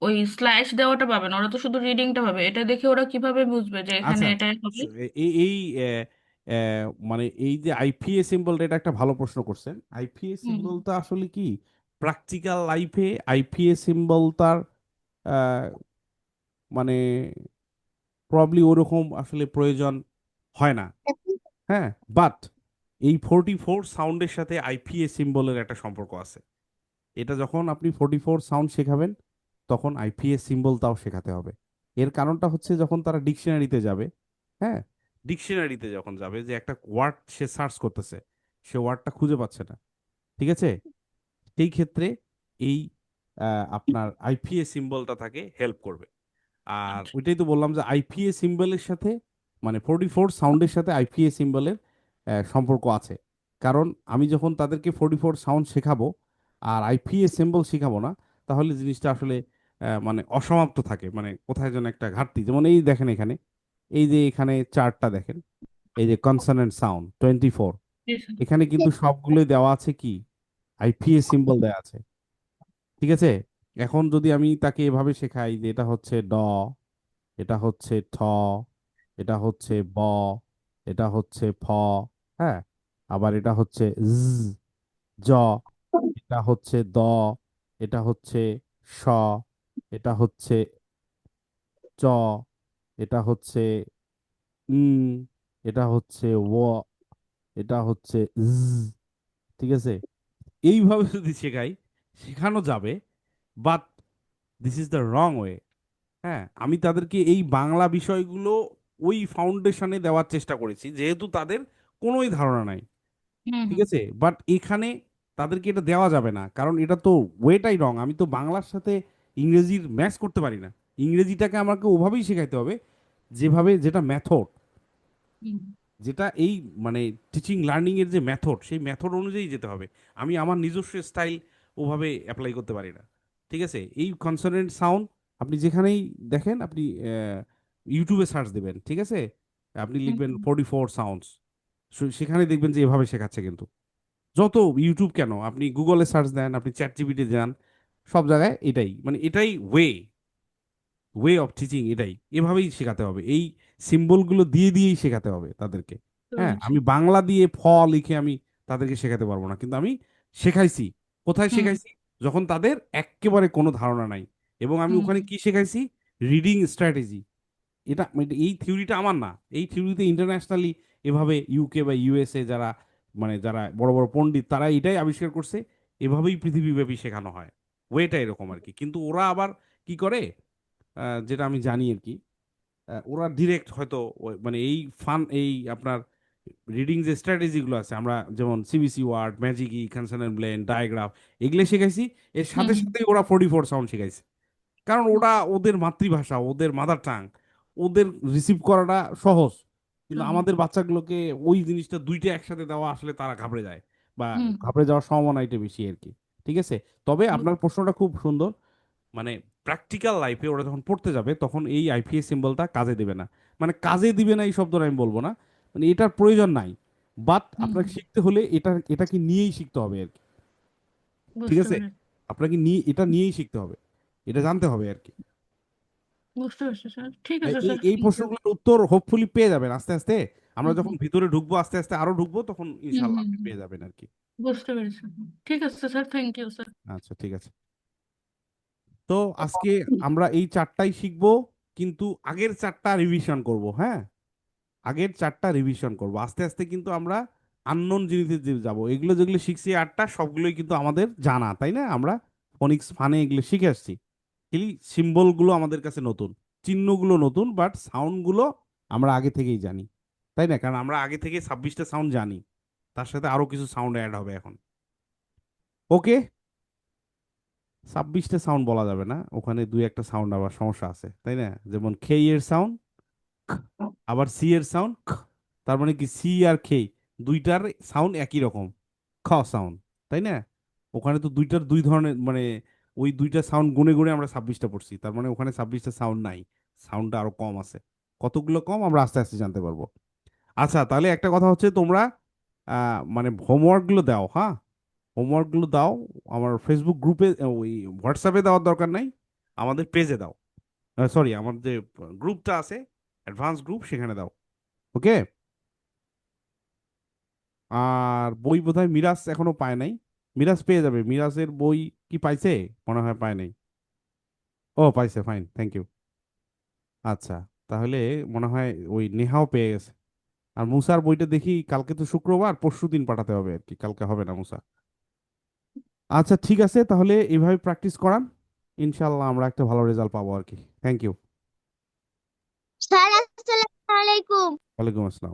ওই স্ল্যাশ দেওয়াটা পাবে না, ওরা তো শুধু রিডিংটা পাবে। এটা দেখে ওরা কিভাবে বুঝবে যে এখানে আচ্ছা, এটাই হবে? এই এই মানে এই যে আইপিএ সিম্বলটা, এটা একটা ভালো প্রশ্ন করছেন। আইপিএ হুম সিম্বলটা আসলে কি, প্র্যাকটিক্যাল লাইফে আইপিএ সিম্বল তার আহ, মানে প্রবাবলি ওরকম আসলে প্রয়োজন হয় না, হ্যাঁ। বাট এই 44 সাউন্ডের সাথে আইপিএ সিম্বলের একটা সম্পর্ক আছে। এটা যখন আপনি 44 সাউন্ড শেখাবেন তখন আইপিএস সিম্বল তাও শেখাতে হবে। এর কারণটা হচ্ছে যখন তারা ডিকশনারিতে যাবে, হ্যাঁ, ডিকশনারিতে যখন যাবে যে একটা ওয়ার্ড সে সার্চ করতেছে, সে ওয়ার্ডটা খুঁজে পাচ্ছে না, ঠিক আছে, সেই ক্ষেত্রে এই আপনার আইপিএস সিম্বলটা তাকে হেল্প করবে। আর আচ্ছা। ওইটাই তো বললাম যে আইপিএ সিম্বলের সাথে, মানে 44 সাউন্ডের সাথে আইপিএ সিম্বলের সম্পর্ক আছে। কারণ আমি যখন তাদেরকে 44 সাউন্ড শেখাবো আর আইপিএ সিম্বল শেখাবো না, তাহলে জিনিসটা আসলে মানে অসমাপ্ত থাকে, মানে কোথায় যেন একটা ঘাটতি। যেমন এই দেখেন এখানে, এই যে এখানে চার্টটা দেখেন, এই যে কনসোনেন্ট সাউন্ড 24, জি স্যার। এখানে কিন্তু সবগুলোই দেওয়া আছে কি, আইপিএ সিম্বল দেওয়া আছে, ঠিক আছে। এখন যদি আমি তাকে এভাবে শেখাই যে এটা হচ্ছে ড, এটা হচ্ছে ঠ, এটা হচ্ছে ব, এটা হচ্ছে ফ, হ্যাঁ, আবার এটা হচ্ছে জ, এটা হচ্ছে দ, এটা হচ্ছে স, এটা হচ্ছে চ, এটা হচ্ছে উম, এটা হচ্ছে ও, এটা হচ্ছে ঠিক আছে। এইভাবে যদি শেখাই, শেখানো যাবে, but this is the wrong way. হ্যাঁ, আমি তাদেরকে এই বাংলা বিষয়গুলো ওই ফাউন্ডেশনে দেওয়ার চেষ্টা করেছি, যেহেতু তাদের কোনোই ধারণা নাই, হুম ঠিক হুম আছে। বাট এখানে তাদেরকে এটা দেওয়া যাবে না, কারণ এটা তো ওয়েটাই রং। আমি তো বাংলার সাথে ইংরেজির ম্যাচ করতে পারি না, ইংরেজিটাকে আমাকে ওভাবেই শেখাইতে হবে যেভাবে, যেটা মেথড, হুম যেটা এই মানে টিচিং লার্নিং এর যে মেথড, সেই মেথড অনুযায়ী যেতে হবে। আমি আমার নিজস্ব স্টাইল ওভাবে অ্যাপ্লাই করতে পারি না, ঠিক আছে। এই কনসোনেন্ট সাউন্ড আপনি যেখানেই দেখেন, আপনি ইউটিউবে সার্চ দেবেন, ঠিক আছে, আপনি হুম লিখবেন হুম। 44 সাউন্ডস, সেখানে দেখবেন যে এভাবে শেখাচ্ছে কিন্তু। যত ইউটিউব কেন, আপনি গুগলে সার্চ দেন, আপনি চ্যাট জিপিটি যান, সব জায়গায় এটাই, মানে এটাই ওয়ে অফ টিচিং, এটাই, এভাবেই শেখাতে হবে, এই সিম্বলগুলো দিয়ে দিয়েই শেখাতে হবে তাদেরকে। বুঝতে হ্যাঁ, পেরেছি। আমি বাংলা দিয়ে ফ লিখে আমি তাদেরকে শেখাতে পারবো না, কিন্তু আমি শেখাইছি। কোথায় হুম শেখাইছি? যখন তাদের এক্কেবারে কোনো ধারণা নাই, এবং আমি হুম ওখানে কি শেখাইছি, রিডিং স্ট্র্যাটেজি। এটা মানে এই থিওরিটা আমার না, এই থিওরিতে ইন্টারন্যাশনালি এভাবে ইউকে বা ইউএসএ যারা, মানে যারা বড় বড় পণ্ডিত, তারা এটাই আবিষ্কার করছে, এভাবেই পৃথিবীব্যাপী শেখানো হয়, ওয়েটা এরকম আর কি। কিন্তু ওরা আবার কি করে, যেটা আমি জানি আর কি, ওরা ডিরেক্ট হয়তো মানে এই এই আপনার রিডিং যে স্ট্র্যাটেজিগুলো আছে, আমরা যেমন সিবিসি ওয়ার্ড, ম্যাজিক ই, কনসোনেন্ট ব্লেন্ড, ডায়াগ্রাফ, এগুলো শিখাইছি, এর সাথে হুম সাথে ওরা 44 সাউন্ড শিখাইছে। কারণ ওরা ওদের মাতৃভাষা, ওদের মাদার টাং, ওদের রিসিভ করাটা সহজ। কিন্তু হুম আমাদের বাচ্চাগুলোকে ওই জিনিসটা দুইটা একসাথে দেওয়া আসলে তারা ঘাবড়ে যায়, বা হুম ঘাবড়ে যাওয়ার সম্ভাবনা এটা বেশি আর কি, ঠিক আছে। তবে হুম। আপনার প্রশ্নটা খুব সুন্দর, মানে প্র্যাকটিক্যাল লাইফে ওরা যখন পড়তে যাবে তখন এই আইপিএস সিম্বলটা কাজে দিবে না, মানে কাজে দিবে না এই শব্দটা আমি বলবো না, মানে এটার প্রয়োজন নাই, বাট হুম, আপনাকে শিখতে হলে এটাকে নিয়েই শিখতে হবে আর কি, ঠিক বুঝতে আছে। পেরেছি। আপনাকে নিয়ে এটা নিয়েই শিখতে হবে, এটা জানতে হবে আর কি। বুঝতে পেরেছি স্যার, ঠিক এই আছে এই স্যার, এই থ্যাংক ইউ। প্রশ্নগুলোর উত্তর হোপফুলি পেয়ে যাবেন আস্তে আস্তে। আমরা হুম যখন হুম ভিতরে ঢুকবো, আস্তে আস্তে আরো ঢুকবো, তখন হুম ইনশাল্লাহ হুম আপনি হুম। পেয়ে যাবেন আর কি। বুঝতে পেরেছি। ঠিক আছে স্যার, থ্যাংক ইউ স্যার। আচ্ছা, ঠিক আছে। তো আজকে আমরা এই চারটাই শিখবো, কিন্তু আগের চারটা রিভিশন করব, হ্যাঁ, আগের চারটা রিভিশন করব আস্তে আস্তে, কিন্তু আমরা আননোন জিনিসে যে যাব, এগুলো যেগুলো শিখছি 8টা সবগুলোই কিন্তু আমাদের জানা, তাই না? আমরা ফনিক্স ফানে এগুলো শিখে আসছি। খালি সিম্বলগুলো আমাদের কাছে নতুন, চিহ্নগুলো নতুন, বাট সাউন্ডগুলো আমরা আগে থেকেই জানি, তাই না? কারণ আমরা আগে থেকে 26টা সাউন্ড জানি, তার সাথে আরো কিছু সাউন্ড অ্যাড হবে এখন। ওকে, 26টা সাউন্ড বলা যাবে না, ওখানে দুই একটা সাউন্ড আবার সমস্যা আছে, তাই না? যেমন খেই এর সাউন্ড, আবার সি এর সাউন্ড, তার মানে কি সি আর খেই দুইটার সাউন্ড একই রকম, খ সাউন্ড, তাই না? ওখানে তো দুইটার দুই ধরনের, মানে ওই দুইটা সাউন্ড গুনে গুনে আমরা 26টা পড়ছি, তার মানে ওখানে 26টা সাউন্ড নাই, সাউন্ডটা আরো কম আছে। কতগুলো কম আমরা আস্তে আস্তে জানতে পারবো। আচ্ছা, তাহলে একটা কথা হচ্ছে, তোমরা মানে হোমওয়ার্ক গুলো দাও, হ্যাঁ, হোমওয়ার্ক গুলো দাও। আমার ফেসবুক গ্রুপে, ওই হোয়াটসঅ্যাপে দেওয়ার দরকার নাই, আমাদের পেজে দাও, সরি আমার যে গ্রুপটা আছে, অ্যাডভান্স গ্রুপ, সেখানে দাও। ওকে। আর বই বোধহয় মিরাজ এখনো পায় নাই, মিরাজ পেয়ে যাবে, মিরাজের বই কি পাইছে? মনে হয় পায় নাই। ও পাইছে, ফাইন, থ্যাংক ইউ। আচ্ছা, তাহলে মনে হয় ওই নেহাও পেয়ে গেছে। আর মুসার বইটা দেখি, কালকে তো শুক্রবার, পরশু দিন পাঠাতে হবে আর কি, কালকে হবে না মুসা। আচ্ছা ঠিক আছে, তাহলে এইভাবে প্র্যাকটিস করান, ইনশাল্লাহ আমরা একটা ভালো রেজাল্ট পাবো আর কি। Thank you. স্যার আসসালামু আলাইকুম। ওয়ালাইকুম আসসালাম।